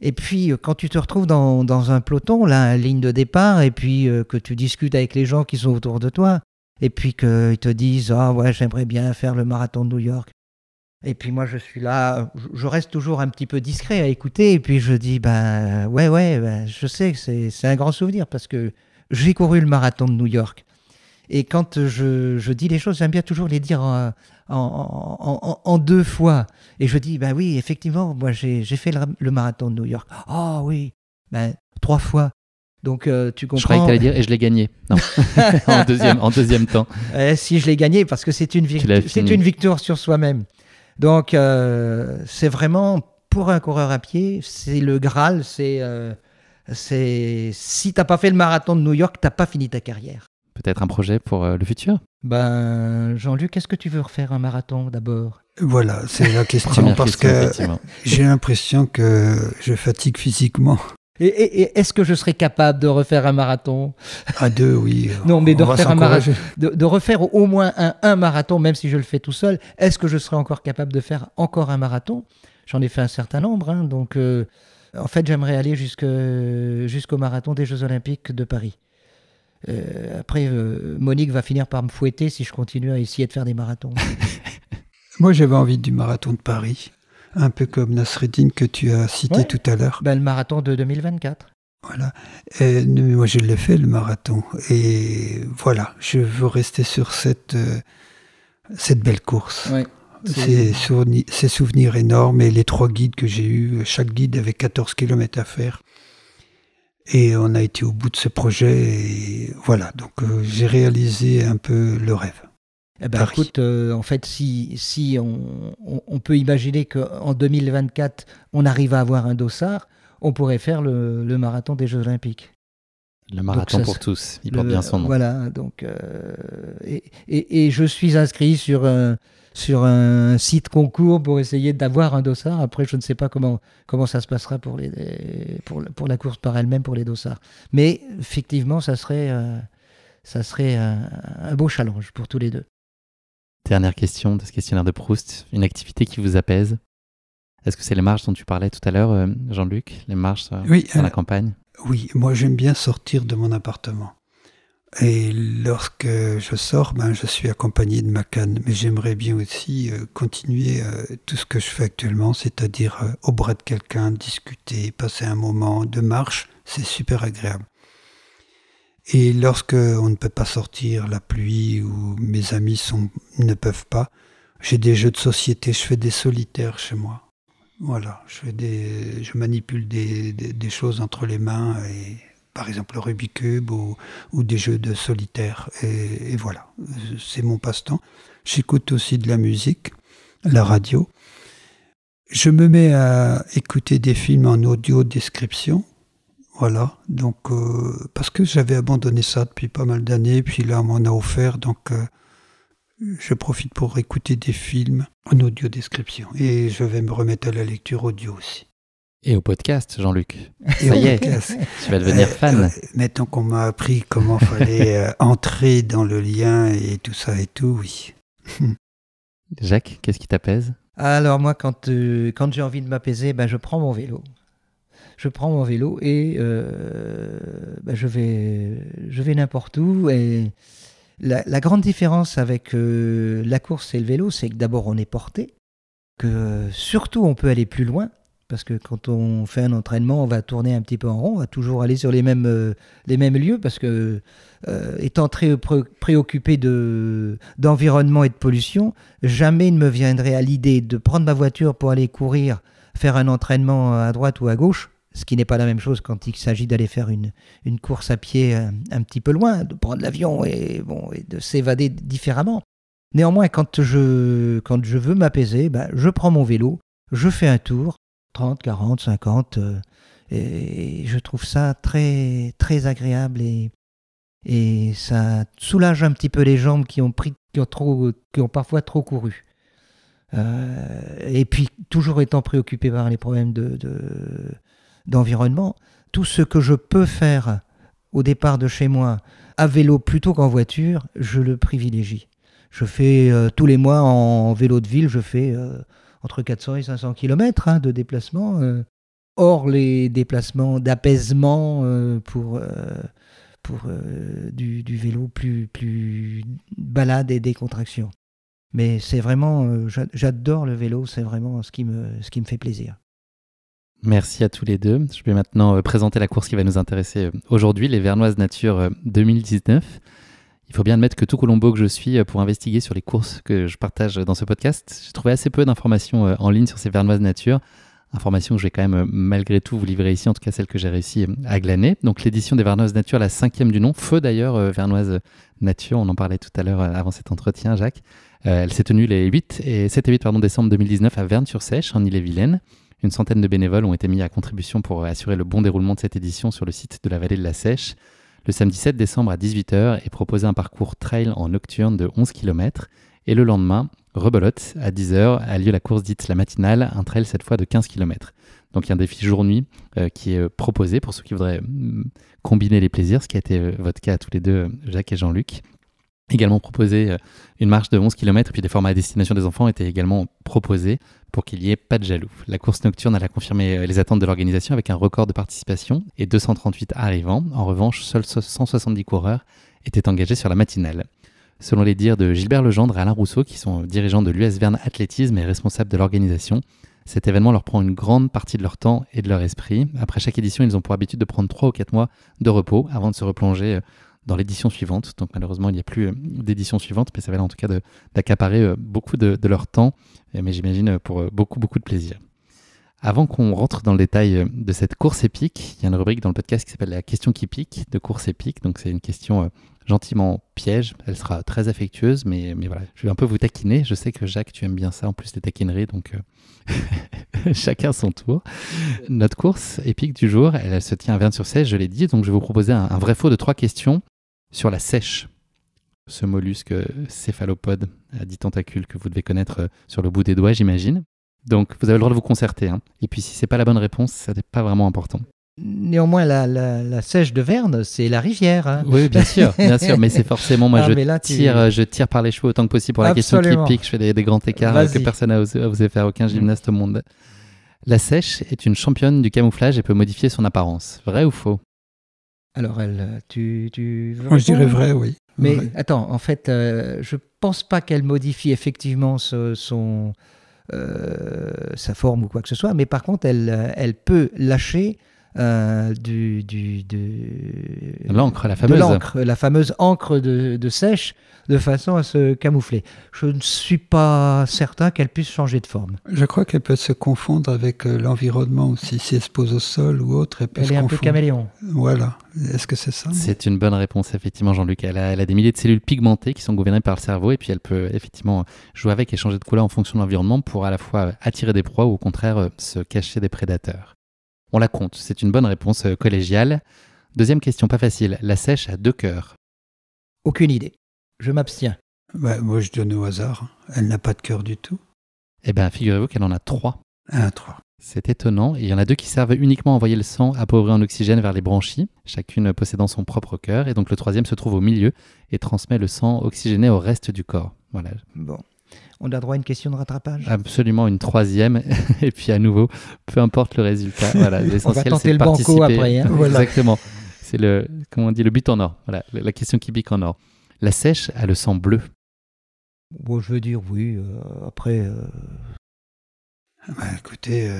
Et puis quand tu te retrouves dans un peloton, là, ligne de départ, et puis que tu discutes avec les gens qui sont autour de toi, et puis qu'ils te disent « Ah ouais, j'aimerais bien faire le marathon de New York ». Et puis moi je suis là, je reste toujours un petit peu discret à écouter, et puis je dis je sais que c'est un grand souvenir, parce que j'ai couru le marathon de New York. Et quand je dis les choses, j'aime bien toujours les dire en 2 fois. Et je dis, oui, effectivement, moi j'ai fait le marathon de New York. Ah oui, 3 fois. Donc tu comprends. Je croyais que tu allais dire, et je l'ai gagné. Non, en deuxième temps. Si je l'ai gagné, parce que c'est une victoire sur soi-même. Donc c'est vraiment, pour un coureur à pied, c'est le Graal. Si tu n'as pas fait le marathon de New York, tu n'as pas fini ta carrière. Peut-être un projet pour le futur? Jean-Luc, est-ce que tu veux refaire un marathon d'abord? Voilà, c'est la question, parce que j'ai l'impression que je fatigue physiquement. Et est-ce que je serais capable de refaire un marathon? À 2, oui. Non, mais de refaire un marathon, de refaire au moins un marathon, même si je le fais tout seul, est-ce que je serais encore capable de faire encore un marathon? J'en ai fait un certain nombre, hein, donc en fait j'aimerais aller jusqu'au marathon des Jeux Olympiques de Paris. Après, Monique va finir par me fouetter si je continue à essayer de faire des marathons. Moi, j'avais envie du marathon de Paris, un peu comme Nasreddine que tu as cité tout à l'heure. Le marathon de 2024. Voilà. Moi, je l'ai fait, le marathon. Et voilà, je veux rester sur cette belle course. Ouais, ces souvenirs énormes et les 3 guides que j'ai eus. Chaque guide avait 14 km à faire. Et on a été au bout de ce projet, et voilà, donc j'ai réalisé un peu le rêve. Écoute, en fait, si on peut imaginer qu'en 2024, on arrive à avoir un dossard, on pourrait faire le marathon des Jeux Olympiques. Le marathon pour tous, il porte bien son nom. Voilà, donc, et je suis inscrit sur un site concours pour essayer d'avoir un dossard. Après, je ne sais pas comment ça se passera pour la course par elle-même, pour les dossards. Mais effectivement, ça serait un beau challenge pour tous les deux. Dernière question de ce questionnaire de Proust. Une activité qui vous apaise? Est-ce que c'est les marches dont tu parlais tout à l'heure, Jean-Luc? Les marches dans la campagne? Oui, moi j'aime bien sortir de mon appartement. Et lorsque je sors, je suis accompagné de ma canne. Mais j'aimerais bien aussi continuer tout ce que je fais actuellement, c'est-à-dire au bras de quelqu'un, discuter, passer un moment de marche. C'est super agréable. Et lorsque on ne peut pas sortir, la pluie ou mes amis ne peuvent pas, j'ai des jeux de société, je fais des solitaires chez moi. Voilà, je manipule des choses entre les mains et par exemple le Rubik's Cube ou des jeux de solitaire. Et voilà, c'est mon passe-temps. J'écoute aussi de la musique, la radio. Je me mets à écouter des films en audio description. Voilà, donc parce que j'avais abandonné ça depuis pas mal d'années, puis là on m'en a offert, donc je profite pour écouter des films en audio description. Et je vais me remettre à la lecture audio aussi. Et au podcast, Jean-Luc. Et Ça y au est, podcast. tu vas devenir fan. Maintenant qu'on m'a appris comment fallait entrer dans le lien et tout ça et tout, oui. Jacques, qu'est-ce qui t'apaise? Alors moi, quand j'ai envie de m'apaiser, je prends mon vélo. Je prends mon vélo et je vais n'importe où. Et la grande différence avec la course et le vélo, c'est que d'abord on est porté, que surtout on peut aller plus loin, parce que quand on fait un entraînement, on va tourner un petit peu en rond, on va toujours aller sur les mêmes lieux, parce que étant très préoccupé d'environnement et de pollution, jamais il ne me viendrait à l'idée de prendre ma voiture pour aller courir, faire un entraînement à droite ou à gauche, ce qui n'est pas la même chose quand il s'agit d'aller faire une course à pied un petit peu loin, de prendre l'avion et de s'évader différemment. Néanmoins, quand je veux m'apaiser, je prends mon vélo, je fais un tour, 30, 40, 50, et je trouve ça très, très agréable et ça soulage un petit peu les jambes qui ont parfois trop couru. Et puis, toujours étant préoccupé par les problèmes d'environnement, tout ce que je peux faire au départ de chez moi à vélo plutôt qu'en voiture, je le privilégie. Je fais tous les mois en vélo de ville, je fais entre 400 et 500 km de déplacement, hors les déplacements d'apaisement pour du vélo plus balade et décontraction. Mais c'est vraiment, j'adore le vélo, c'est vraiment ce qui me fait plaisir. Merci à tous les deux. Je vais maintenant présenter la course qui va nous intéresser aujourd'hui, les Vernoises Nature 2019. Il faut bien admettre que tout Colombo que je suis pour investiguer sur les courses que je partage dans ce podcast, j'ai trouvé assez peu d'informations en ligne sur ces Vernoises Nature. Informations que je vais quand même malgré tout vous livrer ici, en tout cas celles que j'ai réussi à glaner. Donc l'édition des Vernoises Nature, la 5e du nom, feu d'ailleurs Vernoise Nature, on en parlait tout à l'heure avant cet entretien, Jacques. Elle s'est tenue les 7 et 8 décembre 2019 à Vernes-sur-Seiche, en Ille-et-Vilaine. Une centaine de bénévoles ont été mis à contribution pour assurer le bon déroulement de cette édition sur le site de la vallée de la Seiche. Le samedi 7 décembre à 18h est proposé un parcours trail en nocturne de 11 km. Et le lendemain, rebelote, à 10h, a lieu la course dite la matinale, un trail cette fois de 15 km. Donc il y a un défi jour-nuit qui est proposé pour ceux qui voudraient combiner les plaisirs, ce qui a été votre cas à tous les deux, Jacques et Jean-Luc. Également proposé une marche de 11 km et puis des formats à destination des enfants étaient également proposés pour qu'il n'y ait pas de jaloux. La course nocturne elle a confirmé les attentes de l'organisation avec un record de participation et 238 arrivants. En revanche, seuls 170 coureurs étaient engagés sur la matinale. Selon les dires de Gilbert Legendre et Alain Rousseau, qui sont dirigeants de l'US Verne Athlétisme et responsables de l'organisation, cet événement leur prend une grande partie de leur temps et de leur esprit. Après chaque édition, ils ont pour habitude de prendre 3 ou 4 mois de repos avant de se replonger dans l'édition suivante. Donc malheureusement, il n'y a plus d'édition suivante, mais ça va en tout cas d'accaparer beaucoup de leur temps, mais j'imagine pour beaucoup de plaisir. Avant qu'on rentre dans le détail de cette course épique, il y a une rubrique dans le podcast qui s'appelle la question qui pique de course épique. Donc c'est une question gentiment piège. Elle sera très affectueuse, mais voilà. Je vais un peu vous taquiner. Je sais que Jacques, tu aimes bien ça, en plus les taquineries, donc chacun son tour. Notre course épique du jour, elle se tient à Vernes-sur-Seiche, je l'ai dit. Donc je vais vous proposer un vrai faux de 3 questions sur la seiche. Ce mollusque céphalopode à 10 tentacules que vous devez connaître sur le bout des doigts, j'imagine. Donc, vous avez le droit de vous concerter. Et puis, si ce n'est pas la bonne réponse, ça n'est pas vraiment important. Néanmoins, la Seiche de Verne, c'est la rivière. Oui, bien sûr. Mais c'est forcément, moi, je tire par les cheveux autant que possible pour la question qui pique. Je fais des grands écarts que personne n'a osé faire, aucun gymnaste au monde. La Seiche est une championne du camouflage et peut modifier son apparence. Vrai ou faux? Alors, tu veux Moi, je dirais vrai, oui. Mais vrai. Attends, en fait, je ne pense pas qu'elle modifie effectivement sa forme ou quoi que ce soit, mais par contre, elle peut lâcher L'encre, la fameuse encre de sèche, de façon à se camoufler. Je ne suis pas certain qu'elle puisse changer de forme. Je crois qu'elle peut se confondre avec l'environnement aussi. Si elle se pose au sol ou autre, elle peut se confondre. Elle est un peu caméléon. Voilà. Est-ce que c'est ça? C'est une bonne réponse, effectivement, Jean-Luc. Elle a des milliers de cellules pigmentées qui sont gouvernées par le cerveau et puis elle peut effectivement jouer avec et changer de couleur en fonction de l'environnement pour à la fois attirer des proies ou au contraire se cacher des prédateurs. On la compte, c'est une bonne réponse collégiale. Deuxième question, pas facile. La sèche a 2 cœurs. Aucune idée. Je m'abstiens. Moi, je donne au hasard. Elle n'a pas de cœur du tout. Eh bien, figurez-vous qu'elle en a 3. 3. C'est étonnant. Et il y en a 2 qui servent uniquement à envoyer le sang appauvri en oxygène vers les branchies, chacune possédant son propre cœur. Et donc le 3e se trouve au milieu et transmet le sang oxygéné au reste du corps. Voilà. Bon. On a droit à une question de rattrapage? Absolument, une 3e. Et puis à nouveau, peu importe le résultat. Voilà, l'essentiel, c'est de participer. On va tenter le banco après. Hein. Voilà. Exactement. C'est le but en or. Voilà, la question qui pique en or. La sèche a le sang bleu. Bon, je veux dire oui. Après... écoutez,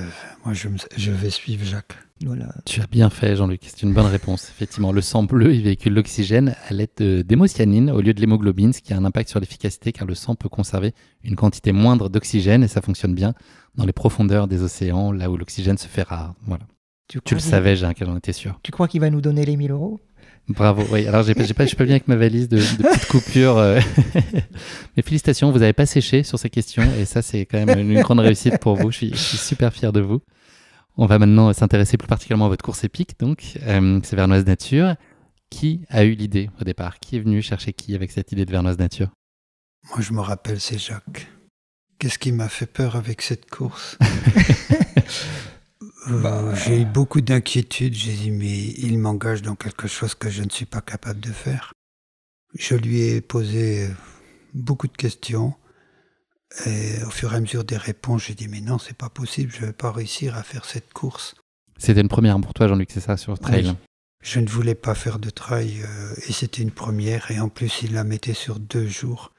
moi je vais suivre Jacques. Voilà. Tu as bien fait, Jean-Luc, c'est une bonne réponse. Effectivement, le sang bleu, il véhicule l'oxygène à l'aide d'hémocyanine au lieu de l'hémoglobine, ce qui a un impact sur l'efficacité car le sang peut conserver une quantité moindre d'oxygène et ça fonctionne bien dans les profondeurs des océans, là où l'oxygène se fait rare. Voilà. Tu le savais, Jacques, j'en étais sûr. Tu crois qu'il va nous donner les 1000 €? Bravo, oui. Alors, je suis pas bien avec ma valise de petites coupures. Mais félicitations, vous n'avez pas séché sur ces questions et ça, c'est quand même une grande réussite pour vous. Je suis super fier de vous. On va maintenant s'intéresser plus particulièrement à votre course épique, donc c'est Vernoise Nature. Qui a eu l'idée au départ? Qui est venu chercher qui avec cette idée de Vernoise Nature? Moi, je me rappelle, c'est Jacques. Qu'est-ce qui m'a fait peur avec cette course? J'ai eu beaucoup d'inquiétudes. J'ai dit, mais il m'engage dans quelque chose que je ne suis pas capable de faire. Je lui ai posé beaucoup de questions. Et au fur et à mesure des réponses, j'ai dit, mais non, c'est pas possible, je ne vais pas réussir à faire cette course. C'était une première pour toi, Jean-Luc, c'est ça, sur trail? Oui. Je ne voulais pas faire de trail et c'était une première. Et en plus, il la mettait sur 2 jours.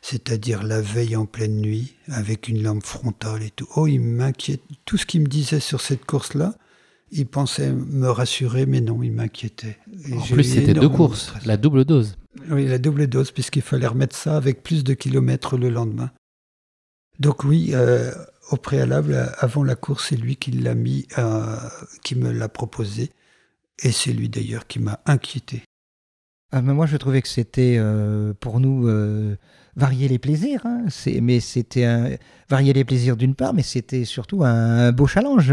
C'est-à-dire la veille en pleine nuit, avec une lampe frontale et tout. Oh, il m'inquiète. Tout ce qu'il me disait sur cette course-là, il pensait me rassurer, mais non, il m'inquiétait. Et en plus, c'était 2 courses, la double dose. Oui, la double dose, puisqu'il fallait remettre ça avec plus de kilomètres le lendemain. Donc oui, au préalable, avant la course, c'est lui qui l'a mis, qui me l'a proposé. Et c'est lui d'ailleurs qui m'a inquiété. Mais moi, je trouvais que c'était pour nous varier les plaisirs. Hein. Mais c'était varier les plaisirs d'une part, mais c'était surtout un beau challenge.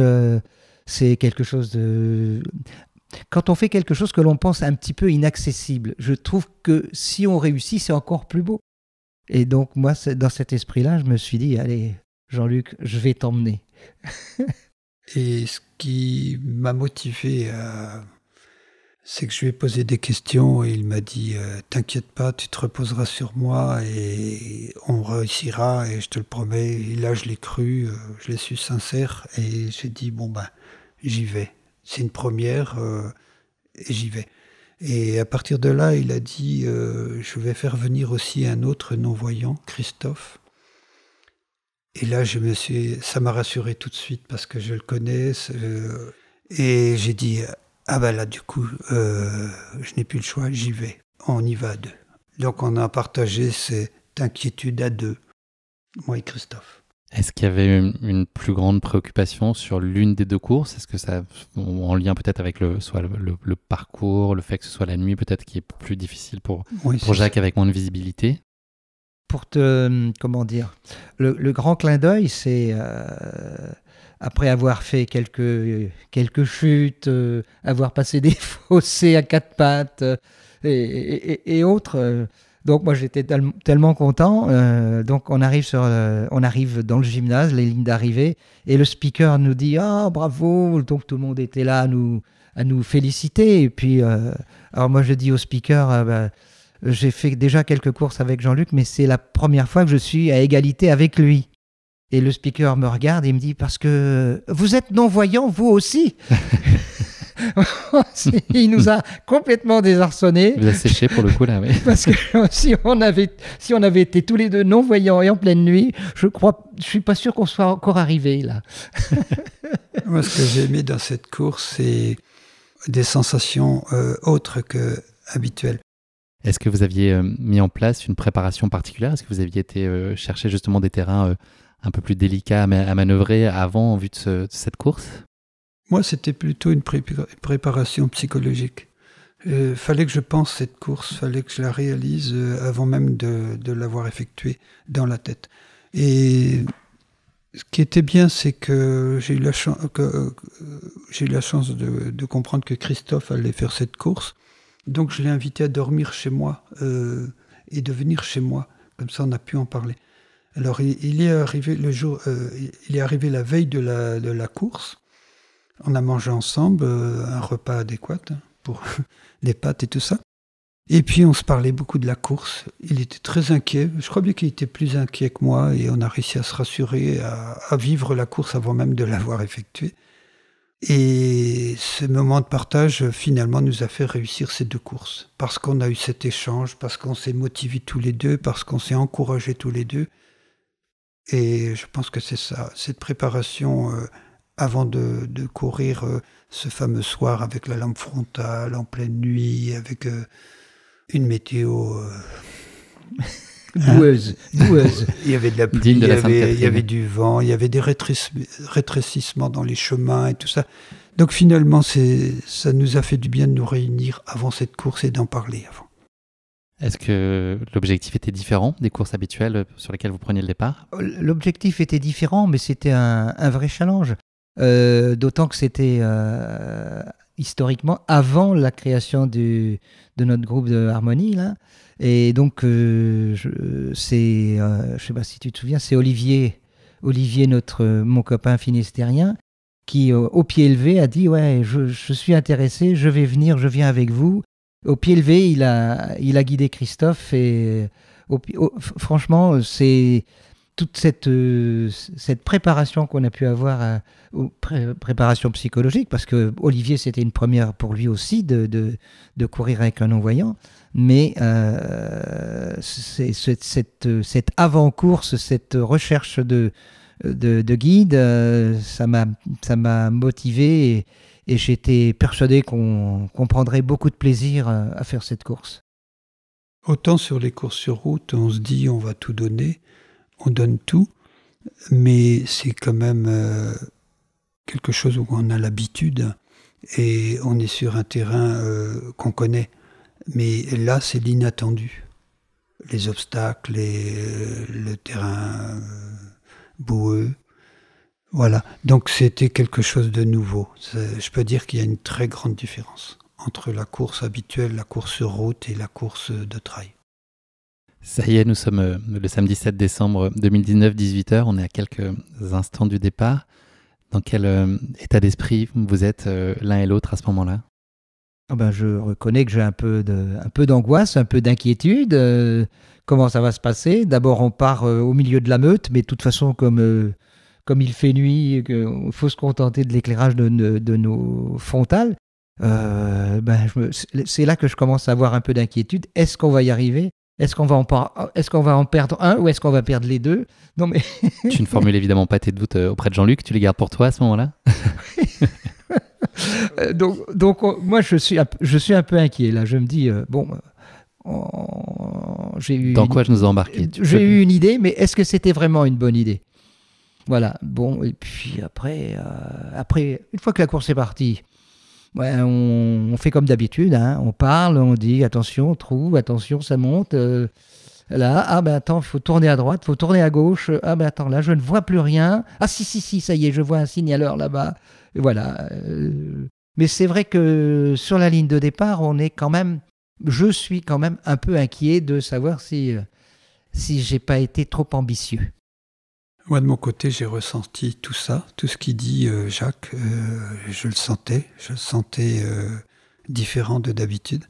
C'est quelque chose de... Quand on fait quelque chose que l'on pense un petit peu inaccessible, je trouve que si on réussit, c'est encore plus beau. Et donc, moi, dans cet esprit-là, je me suis dit, allez, Jean-Luc, je vais t'emmener. Et ce qui m'a motivé c'est que je lui ai posé des questions et il m'a dit « T'inquiète pas, tu te reposeras sur moi et on réussira et je te le promets. » Et là, je l'ai cru, je l'ai su sincère et j'ai dit « Bon ben, j'y vais. C'est une première et j'y vais. » Et à partir de là, il a dit « Je vais faire venir aussi un autre non-voyant, Christophe. » Et là, ça m'a rassuré tout de suite parce que je le connais. Et j'ai dit « Ah ben là, du coup, je n'ai plus le choix, j'y vais. On y va à 2. » Donc on a partagé cette inquiétude à 2, moi et Christophe. Est-ce qu'il y avait une plus grande préoccupation sur l'une des 2 courses? Est-ce que ça, en lien peut-être avec soit le parcours, le fait que ce soit la nuit peut-être qui est plus difficile pour Jacques avec moins de visibilité? Pour comment dire, le grand clin d'œil, c'est... Après avoir fait quelques chutes, avoir passé des fossés à 4 pattes et autres. Donc moi j'étais tellement content. Donc on arrive dans le gymnase, les lignes d'arrivée, et le speaker nous dit « Ah, bravo !» Donc tout le monde était là à nous féliciter. Et puis, alors moi je dis au speaker j'ai fait déjà quelques courses avec Jean-Luc, mais c'est la première fois que je suis à égalité avec lui. Et le speaker me regarde et me dit « Parce que vous êtes non-voyant, vous aussi ?» Il nous a complètement désarçonnés. Il vous a séché pour le coup là, oui. Parce que si on avait été tous les 2 non-voyants et en pleine nuit, je suis pas sûr qu'on soit encore arrivés là. Moi, ce que j'ai aimé dans cette course, c'est des sensations autres que habituelles. Est-ce que vous aviez mis en place une préparation particulière? Est-ce que vous aviez été chercher justement des terrains un peu plus délicats à manœuvrer avant en vue de cette course? Moi, c'était plutôt une préparation psychologique. Fallait que je pense cette course, fallait que je la réalise avant même de l'avoir effectuée dans la tête. Et ce qui était bien, c'est que j'ai eu la chance de comprendre que Christophe allait faire cette course. Donc je l'ai invité à dormir chez moi et de venir chez moi. Comme ça, on a pu en parler. Alors il est arrivé il est arrivé la veille de la course. On a mangé ensemble un repas adéquat pour les pâtes et tout ça. Et puis on se parlait beaucoup de la course. Il était très inquiet. Je crois bien qu'il était plus inquiet que moi et on a réussi à se rassurer, à vivre la course avant même de l'avoir effectuée. Et ce moment de partage, finalement, nous a fait réussir ces 2 courses. Parce qu'on a eu cet échange, parce qu'on s'est motivés tous les deux, parce qu'on s'est encouragés tous les deux. Et je pense que c'est ça, cette préparation avant de courir ce fameux soir avec la lampe frontale, en pleine nuit, avec une météo... Boueuse. Il y avait de la pluie, il y avait du vent, il y avait des rétrécissements dans les chemins et tout ça. Donc finalement, ça nous a fait du bien de nous réunir avant cette course et d'en parler avant. Est-ce que l'objectif était différent des courses habituelles sur lesquelles vous preniez le départ? L'objectif était différent, mais c'était un vrai challenge. D'autant que c'était historiquement avant la création de notre groupe de harmonie, là. Et donc, je sais pas si tu te souviens, c'est Olivier, mon copain finistérien, qui, au pied levé, a dit « Ouais, je suis intéressé, je vais venir, je viens avec vous ». Au pied levé, il a guidé Christophe et franchement, c'est toute cette préparation qu'on a pu avoir, préparation psychologique, parce que Olivier, c'était une première pour lui aussi de courir avec un non-voyant, mais c'est cette avant-course, cette recherche de guide, ça m'a motivé et j'étais persuadé qu'on prendrait beaucoup de plaisir à faire cette course. Autant sur les courses sur route, on se dit on va tout donner, on donne tout, mais c'est quand même quelque chose où on a l'habitude et on est sur un terrain qu'on connaît. Mais là, c'est l'inattendu. Les obstacles, le terrain boueux. Voilà. Donc c'était quelque chose de nouveau. Je peux dire qu'il y a une très grande différence entre la course habituelle, la course sur route et la course de trail. Ça y est, nous sommes le samedi 7 décembre 2019, 18h. On est à quelques instants du départ. Dans quel état d'esprit vous êtes l'un et l'autre à ce moment-là? Je reconnais que j'ai un peu d'angoisse, un peu d'inquiétude. Comment ça va se passer? D'abord, on part au milieu de la meute, mais de toute façon, comme il fait nuit, il faut se contenter de l'éclairage de nos frontales. C'est là que je commence à avoir un peu d'inquiétude. Est-ce qu'on va y arriver? Est-ce qu'on va en perdre un ou est-ce qu'on va perdre les deux? Non, mais Tu ne formules évidemment pas tes doutes auprès de Jean-Luc, tu les gardes pour toi à ce moment-là? Donc moi, je suis un peu inquiet. Là, je me dis, j'ai eu... Dans quoi je nous ai embarqués? J'ai eu une idée, mais est-ce que c'était vraiment une bonne idée? Voilà, bon, et puis après, une fois que la course est partie, ouais, on fait comme d'habitude, hein, on parle, on dit attention, trou, attention, ça monte. Là, attends, il faut tourner à droite, il faut tourner à gauche. Attends, là, je ne vois plus rien. Ah si, ça y est, je vois un signaleur là-bas. Et voilà. Mais c'est vrai que sur la ligne de départ, je suis quand même un peu inquiet de savoir si j'ai pas été trop ambitieux. Moi, de mon côté, j'ai ressenti tout ça, tout ce qu'il dit Jacques. Je le sentais différent de d'habitude.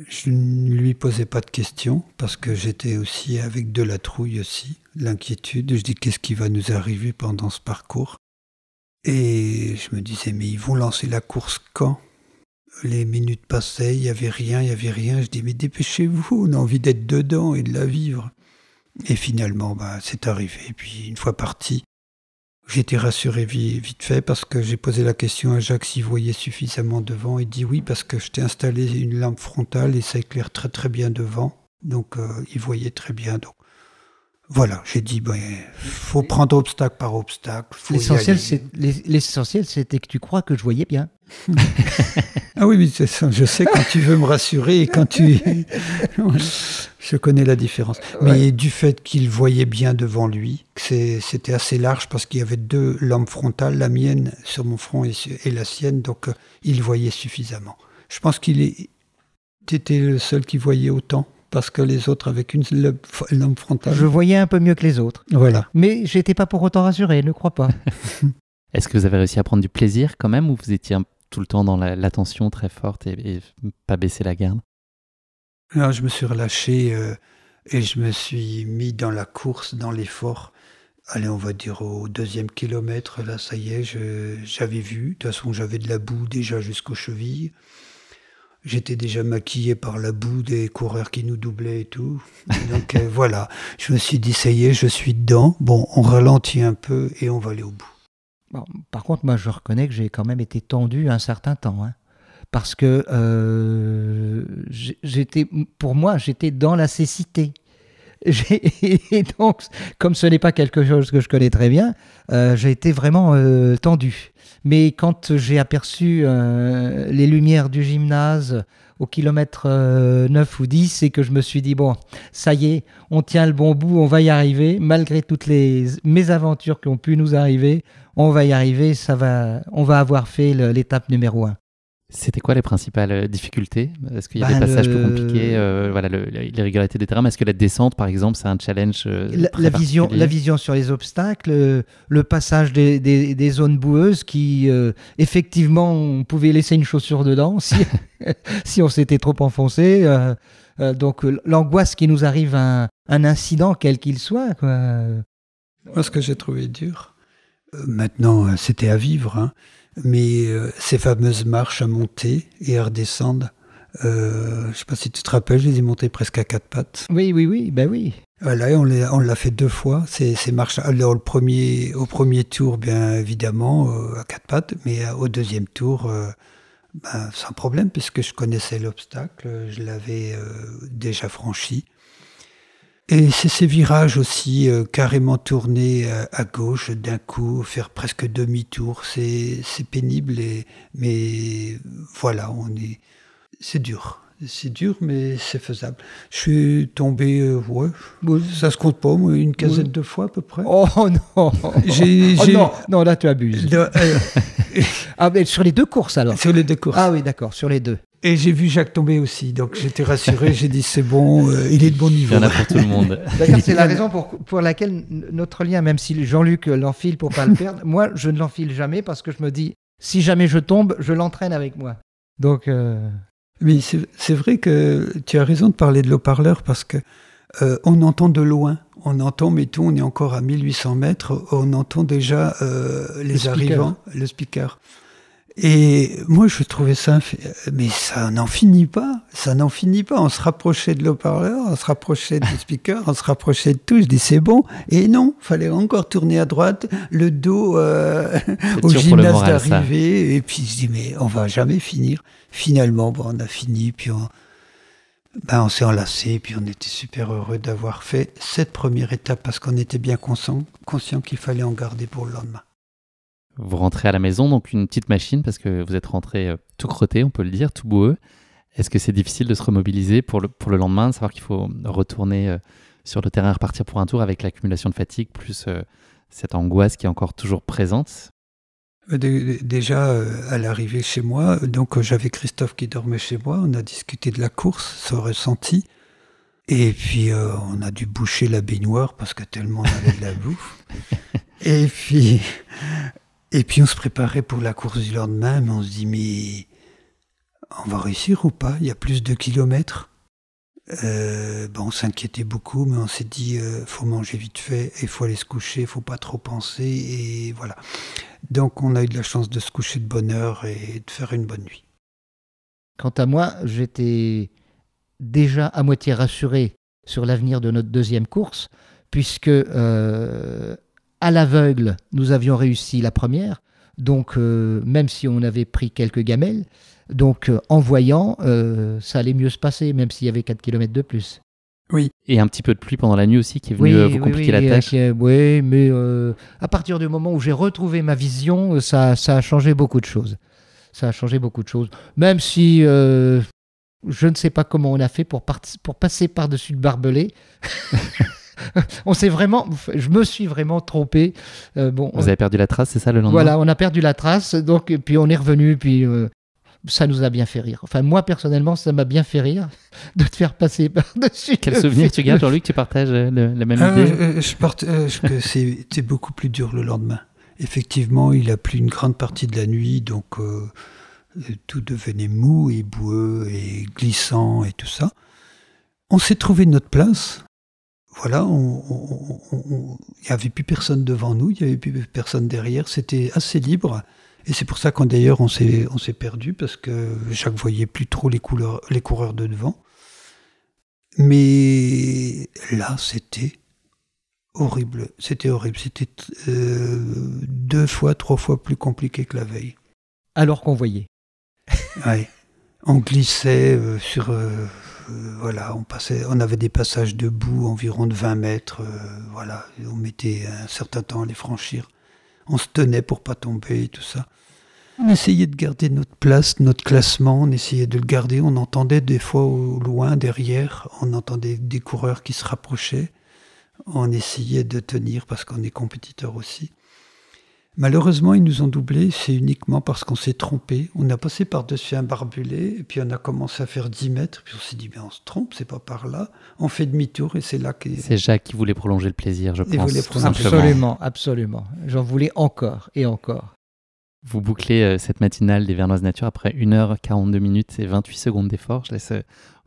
Je ne lui posais pas de questions parce que j'étais aussi avec de la trouille aussi, l'inquiétude. Je dis qu'est-ce qui va nous arriver pendant ce parcours? Et je me disais mais ils vont lancer la course quand? Les minutes passaient, il n'y avait rien. Je dis mais dépêchez-vous, on a envie d'être dedans et de la vivre. Et finalement, c'est arrivé. Et puis, une fois parti, J'ai été rassuré vite fait parce que j'ai posé la question à Jacques s'il voyait suffisamment devant. Il dit oui parce que je t'ai installé une lampe frontale et ça éclaire très très bien devant. Donc il voyait très bien. Donc voilà, j'ai dit faut prendre obstacle par obstacle. L'essentiel, c'était que tu crois que je voyais bien. Ah oui, c'est ça. Je sais quand tu veux me rassurer et quand tu... Je connais la différence. Ouais. Mais du fait qu'il voyait bien devant lui, que c'était assez large parce qu'il y avait 2 lampes frontales, la mienne sur mon front et la sienne, donc il voyait suffisamment. Je pense qu'il était le seul qui voyait autant parce que les autres avec une lampe frontale. Je voyais un peu mieux que les autres. Voilà. Mais j'étais pas pour autant rassuré, ne crois pas. Est-ce que vous avez réussi à prendre du plaisir quand même ou vous étiez tout le temps dans l'attention très forte et pas baisser la garde? Alors, je me suis relâché et je me suis mis dans la course, dans l'effort. Allez, on va dire au 2e kilomètre, là, ça y est, j'avais vu. De toute façon, j'avais de la boue déjà jusqu'aux chevilles. J'étais déjà maquillé par la boue des coureurs qui nous doublaient et tout. Donc voilà, je me suis dit, ça y est, je suis dedans. Bon, on ralentit un peu et on va aller au bout. Bon, par contre, moi, je reconnais que j'ai quand même été tendu un certain temps. Hein, parce que pour moi, j'étais dans la cécité. Et donc, comme ce n'est pas quelque chose que je connais très bien, j'ai été vraiment tendu. Mais quand j'ai aperçu les lumières du gymnase au kilomètre 9 ou 10, c'est que je me suis dit, bon, ça y est, on tient le bon bout, on va y arriver. Malgré toutes les mésaventures qui ont pu nous arriver, on va y arriver, on va avoir fait l'étape numéro 1. C'était quoi les principales difficultés? Est-ce qu'il y a des passages plus compliqués, l'irrégularité des terrains, mais est-ce que la descente, par exemple, c'est un challenge la vision sur les obstacles, le passage des zones boueuses qui, effectivement, on pouvait laisser une chaussure dedans si on s'était trop enfoncé. Donc, l'angoisse qui nous arrive un incident, quel qu'il soit. Quoi. Moi, ce que j'ai trouvé dur, maintenant, c'était à vivre, hein. Mais ces fameuses marches à monter et à redescendre, je ne sais pas si tu te rappelles, je les ai montées presque à 4 pattes. Oui, ben oui. Voilà, et on l'a fait 2 fois, ces marches. Alors, au premier tour, bien évidemment, à 4 pattes, mais au 2e tour, sans problème, puisque je connaissais l'obstacle, je l'avais déjà franchi. Et c'est ces virages aussi, carrément tournés à gauche d'un coup, faire presque demi-tour, c'est pénible, mais voilà, c'est dur. C'est dur, mais c'est faisable. Je suis tombé, ça se compte pas, moi, une quinzaine de fois à peu près. Oh non non, là tu abuses. Ah, mais sur les 2 courses alors? Sur les 2 courses. Ah oui, d'accord, sur les 2. Et j'ai vu Jacques tomber aussi, donc j'étais rassuré, j'ai dit c'est bon, il est de bon niveau. Il y en a pour tout le monde. D'ailleurs, c'est la raison pour laquelle notre lien, même si Jean-Luc l'enfile pour ne pas le perdre, moi je ne l'enfile jamais parce que je me dis, si jamais je tombe, je l'entraîne avec moi. Donc, Mais c'est vrai que tu as raison de parler de l'eau-parleur parce que on entend de loin. On entend, mettons, on est encore à 1800 mètres, on entend déjà les arrivants, le speaker. Et moi, je trouvais ça... Mais ça n'en finit pas. On se rapprochait de l'eau-parleur, on se rapprochait du speaker, on se rapprochait de tout. Je dis, c'est bon. Et non, il fallait encore tourner à droite, le dos au gymnase d'arrivée. Et puis, je dis, mais on va jamais finir. Finalement, on a fini, puis on s'est enlacés, puis on était super heureux d'avoir fait cette première étape parce qu'on était bien conscient qu'il fallait en garder pour le lendemain. Vous rentrez à la maison, donc une petite machine, parce que vous êtes rentré tout crotté, on peut le dire, tout boueux. Est-ce que c'est difficile de se remobiliser pour le lendemain, de savoir qu'il faut retourner sur le terrain et repartir pour un tour avec l'accumulation de fatigue, plus cette angoisse qui est encore toujours présente? Déjà, à l'arrivée chez moi, donc j'avais Christophe qui dormait chez moi, on a discuté de la course, son ressenti. Et puis, on a dû boucher la baignoire parce que tellement on avait de la bouffe. Et puis on se préparait pour la course du lendemain, mais on se dit, mais on va réussir ou pas? Il y a plus de kilomètres. On s'inquiétait beaucoup, mais on s'est dit, faut manger vite fait, il faut aller se coucher, il faut pas trop penser, et voilà. Donc on a eu de la chance de se coucher de bonne heure et de faire une bonne nuit. Quant à moi, j'étais déjà à moitié rassuré sur l'avenir de notre 2e course, puisque... à l'aveugle, nous avions réussi la première, donc même si on avait pris quelques gamelles, donc en voyant, ça allait mieux se passer, même s'il y avait 4 km de plus. Oui. Et un petit peu de pluie pendant la nuit aussi qui est venu vous compliquer la tâche. Oui, mais à partir du moment où j'ai retrouvé ma vision, ça a changé beaucoup de choses. Ça a changé beaucoup de choses. Même si je ne sais pas comment on a fait pour passer par-dessus le barbelé. Je me suis vraiment trompé. Vous avez perdu la trace, c'est ça le lendemain? Voilà, on a perdu la trace, donc, et puis on est revenu, puis ça nous a bien fait rire. Enfin, moi, personnellement, ça m'a bien fait rire de te faire passer par-dessus. Quel souvenir tu gardes, Jean-Luc? Tu partages la même idée? Je partage que c'était beaucoup plus dur le lendemain. Effectivement, il a plu une grande partie de la nuit, donc tout devenait mou et boueux et glissant et tout ça. On s'est trouvé notre place. Voilà, il n'y avait plus personne devant nous, il n'y avait plus personne derrière, c'était assez libre. Et c'est pour ça qu'on s'est perdu, parce que Jacques voyait plus trop les coureurs de devant. Mais là, c'était horrible. C'était 2 fois, 3 fois plus compliqué que la veille. Alors qu'on voyait. Ouais. On glissait voilà, on avait des passages de boue environ de 20 mètres, voilà, on mettait un certain temps à les franchir. On se tenait pour pas tomber et tout ça. On essayait de garder notre place, notre classement, on essayait de le garder, on entendait des fois au loin, derrière, on entendait des coureurs qui se rapprochaient, on essayait de tenir parce qu'on est compétiteurs aussi. Malheureusement, ils nous ont doublés, c'est uniquement parce qu'on s'est trompé. On a passé par-dessus un barbelé, et puis on a commencé à faire 10 mètres, puis on s'est dit, on se trompe, c'est pas par là. On fait demi-tour, et c'est là que... C'est Jacques qui voulait prolonger le plaisir, je pense. Absolument. J'en voulais encore et encore. Vous bouclez cette matinale des Vernoise Nature après 1h42 minutes et 28 secondes d'effort. Je laisse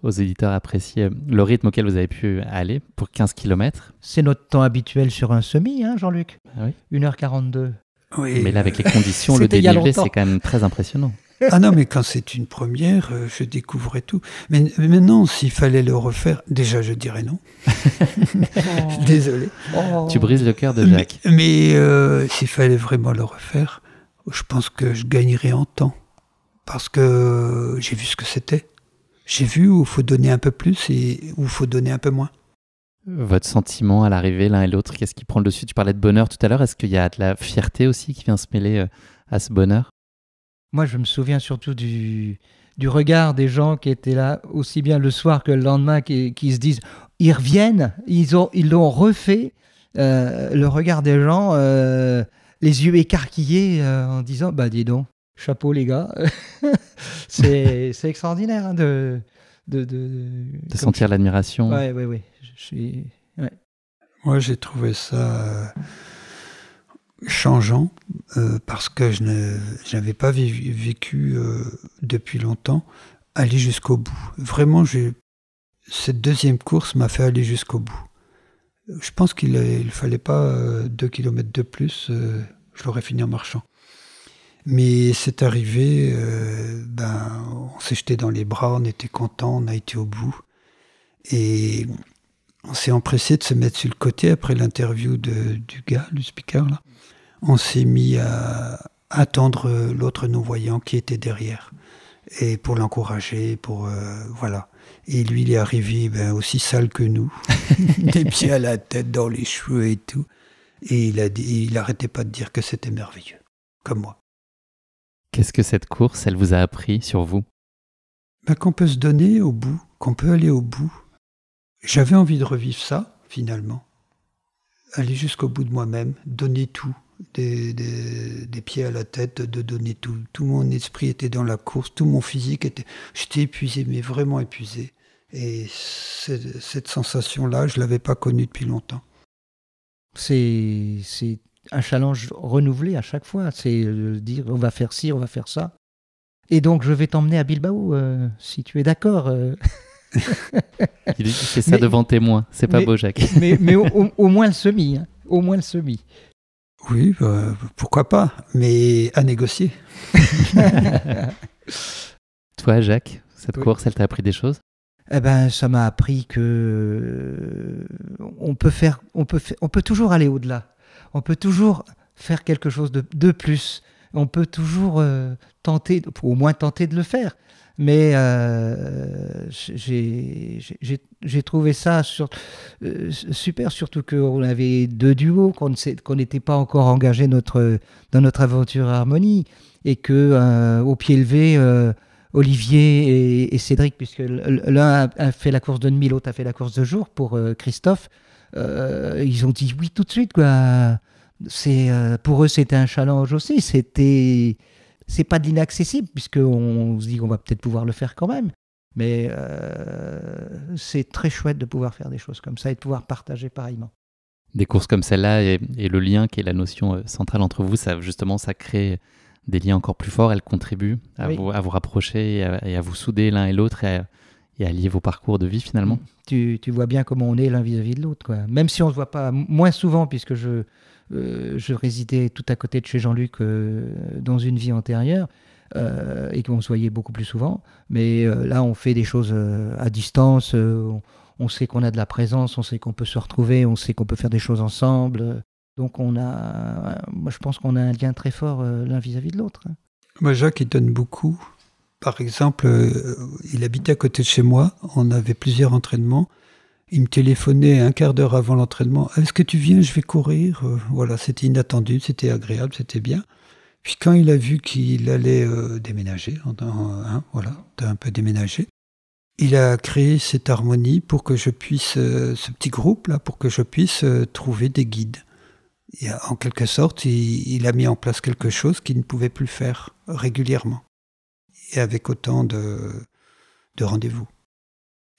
aux éditeurs apprécier le rythme auquel vous avez pu aller pour 15 km. C'est notre temps habituel sur un semi, hein, Jean-Luc. Ah oui. 1h42. Oui, mais là, avec les conditions, le dénivelé, c'est quand même très impressionnant. Ah non, mais quand c'est une première, je découvrais tout. Mais maintenant, s'il fallait le refaire, déjà, je dirais non. Désolé. Tu brises le cœur de Jacques. Mais s'il fallait vraiment le refaire, je pense que je gagnerais en temps. Parce que j'ai vu ce que c'était. J'ai vu où il faut donner un peu plus et où il faut donner un peu moins. Votre sentiment à l'arrivée, l'un et l'autre, qu'est-ce qui prend le dessus? Tu parlais de bonheur tout à l'heure. Est-ce qu'il y a de la fierté aussi qui vient se mêler à ce bonheur? Moi, je me souviens surtout du regard des gens qui étaient là, aussi bien le soir que le lendemain, qui se disent « Ils reviennent, ils l'ont refait ». Le regard des gens, les yeux écarquillés, en disant « Bah, dis donc, chapeau les gars ». C'est extraordinaire hein, de sentir l'admiration. Oui. Moi, j'ai trouvé ça changeant parce que je n'avais pas vécu depuis longtemps aller jusqu'au bout. Vraiment, cette deuxième course m'a fait aller jusqu'au bout. Je pense qu'il ne fallait pas 2 km de plus, je l'aurais fini en marchant. Mais c'est arrivé, on s'est jeté dans les bras, on était content, on a été au bout. Et on s'est empressé de se mettre sur le côté après l'interview du gars, du speaker. Là. On s'est mis à attendre l'autre non-voyant qui était derrière. Et pour l'encourager, voilà. Et lui, il est arrivé aussi sale que nous, des pieds à la tête, dans les cheveux et tout. Et il n'arrêtait pas de dire que c'était merveilleux, comme moi. Qu'est-ce que cette course, elle vous a appris sur vous? Qu'on peut se donner au bout, qu'on peut aller au bout. J'avais envie de revivre ça, finalement. Aller jusqu'au bout de moi-même, donner tout, des pieds à la tête, de donner tout. Tout mon esprit était dans la course, tout mon physique était... J'étais épuisé, mais vraiment épuisé. Et cette sensation-là, je ne l'avais pas connue depuis longtemps. C'est un challenge renouvelé à chaque fois. C'est dire on va faire ci, on va faire ça. Et donc je vais t'emmener à Bilbao, si tu es d'accord. Il fait ça devant témoin, c'est pas beau Jacques. mais au moins le semi, hein. Au moins le semi. Oui, pourquoi pas, mais à négocier. Toi Jacques, cette course, elle t'a appris des choses? Ça m'a appris que on peut toujours aller au-delà. on peut toujours faire quelque chose de plus. On peut toujours tenter, au moins tenter de le faire. Mais j'ai trouvé ça super, surtout qu'on avait 2 duos, qu'on n'était pas encore engagé dans notre aventure Harmonie, et que au pied levé, Olivier et Cédric, puisque l'un a fait la course de nuit, l'autre a fait la course de jour pour Christophe, ils ont dit oui tout de suite, quoi. Pour eux, c'était un challenge aussi. C'est pas de l'inaccessible, puisqu'on se dit qu'on va peut-être pouvoir le faire quand même. Mais c'est très chouette de pouvoir faire des choses comme ça et de pouvoir partager pareillement. Des courses comme celle-là et le lien qui est la notion centrale entre vous, ça crée des liens encore plus forts. Elle contribue à vous rapprocher et à vous souder l'un et l'autre et à lier vos parcours de vie finalement. Tu vois bien comment on est l'un vis-à-vis de l'autre, quoi. Même si on ne se voit pas, moins souvent, puisque je résidais tout à côté de chez Jean-Luc dans une vie antérieure, et qu'on se voyait beaucoup plus souvent. Mais là, on fait des choses à distance. On sait qu'on a de la présence, on sait qu'on peut se retrouver, on sait qu'on peut faire des choses ensemble. Donc moi, je pense qu'on a un lien très fort l'un vis-à-vis de l'autre. Moi, Jacques, il donne beaucoup. Par exemple, il habitait à côté de chez moi. On avait plusieurs entraînements. Il me téléphonait un quart d'heure avant l'entraînement. « Est-ce que tu viens? Je vais courir. » Voilà, c'était inattendu, c'était agréable, c'était bien. Puis quand il a vu qu'il allait déménager, voilà, t'as un peu déménagé, il a créé cette harmonie pour que je puisse, ce petit groupe-là, pour que je puisse trouver des guides. Et en quelque sorte, il a mis en place quelque chose qu'il ne pouvait plus faire régulièrement. Et avec autant de rendez-vous.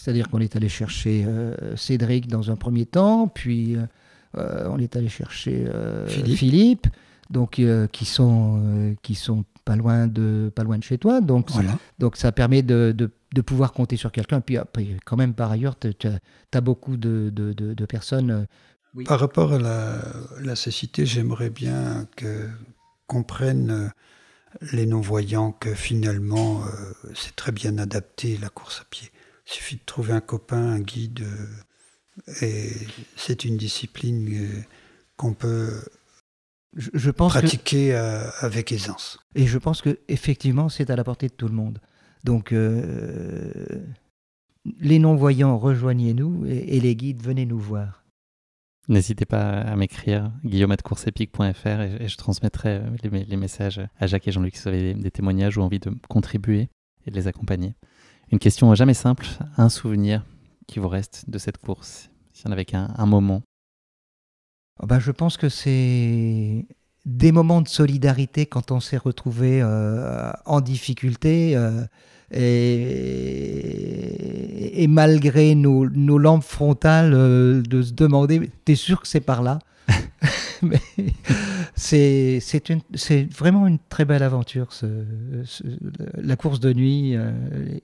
C'est-à-dire qu'on est allé chercher Cédric dans un premier temps, puis on est allé chercher Philippe, donc qui sont pas loin de chez toi. Donc, voilà. Donc ça permet de pouvoir compter sur quelqu'un. Puis après, quand même, par ailleurs, tu as beaucoup de personnes. Oui. Par rapport à la cécité, j'aimerais bien qu'on prenne les non-voyants que finalement, c'est très bien adapté la course à pied. Il suffit de trouver un copain, un guide, et c'est une discipline qu'on peut pratiquer avec aisance. Et je pense qu'effectivement, c'est à la portée de tout le monde. Donc, les non-voyants, rejoignez-nous, et les guides, venez nous voir. N'hésitez pas à m'écrire, guillaume@courseepic.fr, et je transmettrai les messages à Jacques et Jean-Luc si vous avez des témoignages ou envie de contribuer et de les accompagner. Une question jamais simple, un souvenir qui vous reste de cette course, s'il y en avait un moment. Je pense que c'est des moments de solidarité quand on s'est retrouvé en difficulté et malgré nos lampes frontales de se demander « t'es sûr que c'est par là ?» Mais c'est vraiment une très belle aventure, la course de nuit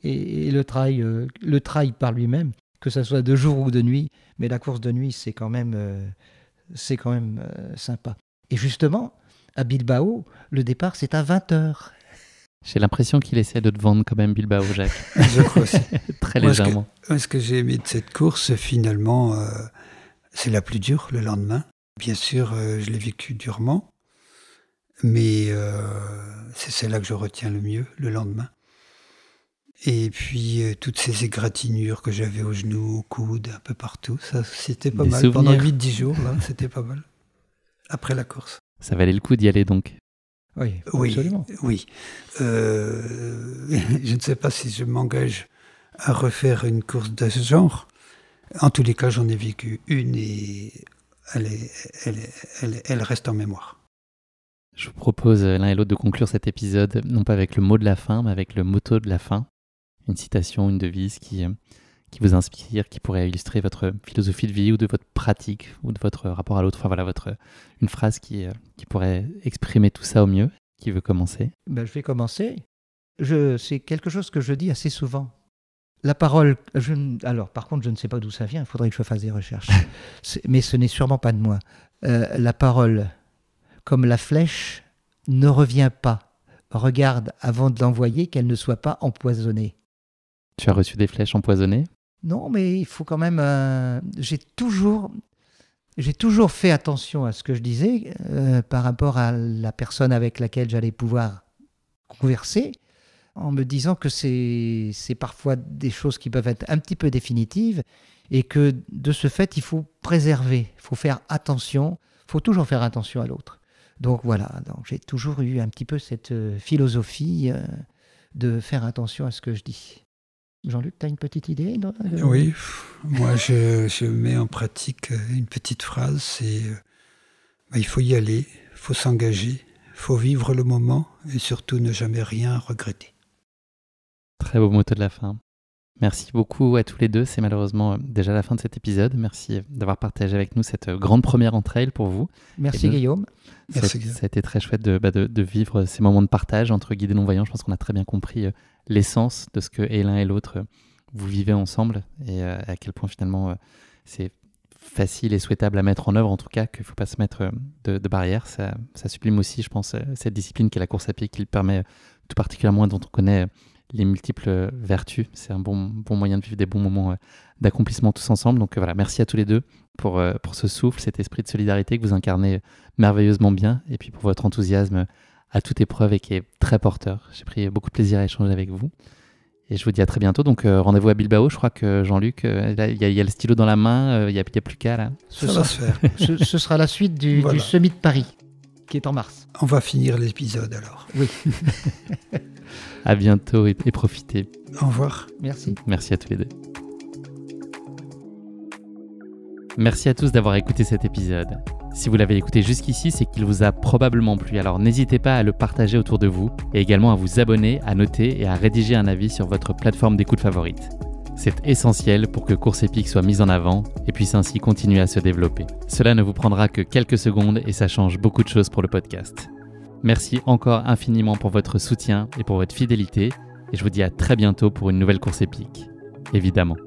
et le trail par lui-même, que ce soit de jour ou de nuit. Mais la course de nuit, c'est quand même sympa. Et justement, à Bilbao, le départ, c'est à 20h. J'ai l'impression qu'il essaie de te vendre quand même Bilbao, Jacques. Je crois aussi. Très légèrement. Ce que j'ai aimé de cette course, finalement, c'est la plus dure le lendemain. Bien sûr, je l'ai vécu durement, mais c'est celle-là que je retiens le mieux, le lendemain. Et puis, toutes ces égratignures que j'avais aux genoux, aux coudes, un peu partout, ça, c'était pas mal. Souvenirs. Pendant 8-10 jours, là, c'était pas mal. Après la course. Ça valait le coup d'y aller donc. Oui, absolument. Oui. Je ne sais pas si je m'engage à refaire une course de ce genre. En tous les cas, j'en ai vécu une et elle reste en mémoire. Je vous propose l'un et l'autre de conclure cet épisode, non pas avec le mot de la fin, mais avec le motto de la fin. Une citation, une devise qui vous inspire, qui pourrait illustrer votre philosophie de vie ou de votre pratique ou de votre rapport à l'autre. Enfin voilà, une phrase qui pourrait exprimer tout ça au mieux. Qui veut commencer? Je vais commencer. C'est quelque chose que je dis assez souvent. La parole, alors par contre je ne sais pas d'où ça vient, il faudrait que je fasse des recherches, mais ce n'est sûrement pas de moi. La parole, comme la flèche, ne revient pas. Regarde avant de l'envoyer qu'elle ne soit pas empoisonnée. Tu as reçu des flèches empoisonnées? Non, mais il faut quand même... j'ai toujours... J'ai toujours fait attention à ce que je disais par rapport à la personne avec laquelle j'allais pouvoir converser, en me disant que c'est parfois des choses qui peuvent être un petit peu définitives et que de ce fait, il faut préserver, il faut faire attention, il faut toujours faire attention à l'autre. Donc voilà, donc j'ai toujours eu un petit peu cette philosophie de faire attention à ce que je dis. Jean-Luc, tu as une petite idée Oui, moi je mets en pratique une petite phrase, c'est il faut y aller, il faut s'engager, il faut vivre le moment et surtout ne jamais rien regretter. Très beau motto de la fin. Merci beaucoup à tous les deux. C'est malheureusement déjà la fin de cet épisode. Merci d'avoir partagé avec nous cette grande première en trail pour vous. Merci Guillaume. Merci Guillaume. Ça a été très chouette de vivre ces moments de partage entre guides et non-voyants. Je pense qu'on a très bien compris l'essence de ce que et l'un et l'autre vous vivez ensemble et à quel point finalement c'est facile et souhaitable à mettre en œuvre, en tout cas qu'il ne faut pas se mettre de barrières. Ça sublime aussi, je pense, cette discipline qui est la course à pied qui permet tout particulièrement dont on connaît les multiples vertus. C'est un bon moyen de vivre des bons moments d'accomplissement tous ensemble. Donc voilà, merci à tous les deux pour ce souffle, cet esprit de solidarité que vous incarnez merveilleusement bien et puis pour votre enthousiasme à toute épreuve et qui est très porteur. J'ai pris beaucoup de plaisir à échanger avec vous. Et je vous dis à très bientôt. Donc rendez-vous à Bilbao. Je crois que Jean-Luc, il y a le stylo dans la main, il n'y a plus qu'à là. Ça va se faire. Ce sera la suite du Summit de Paris, qui est en mars. On va finir l'épisode alors. Oui. À bientôt et profitez. Au revoir. Merci. Merci à tous les deux. Merci à tous d'avoir écouté cet épisode. Si vous l'avez écouté jusqu'ici, c'est qu'il vous a probablement plu, alors n'hésitez pas à le partager autour de vous et également à vous abonner, à noter et à rédiger un avis sur votre plateforme d'écoute favorite. C'est essentiel pour que Course Épique soit mise en avant et puisse ainsi continuer à se développer. Cela ne vous prendra que quelques secondes et ça change beaucoup de choses pour le podcast. Merci encore infiniment pour votre soutien et pour votre fidélité et je vous dis à très bientôt pour une nouvelle Course Épique, évidemment.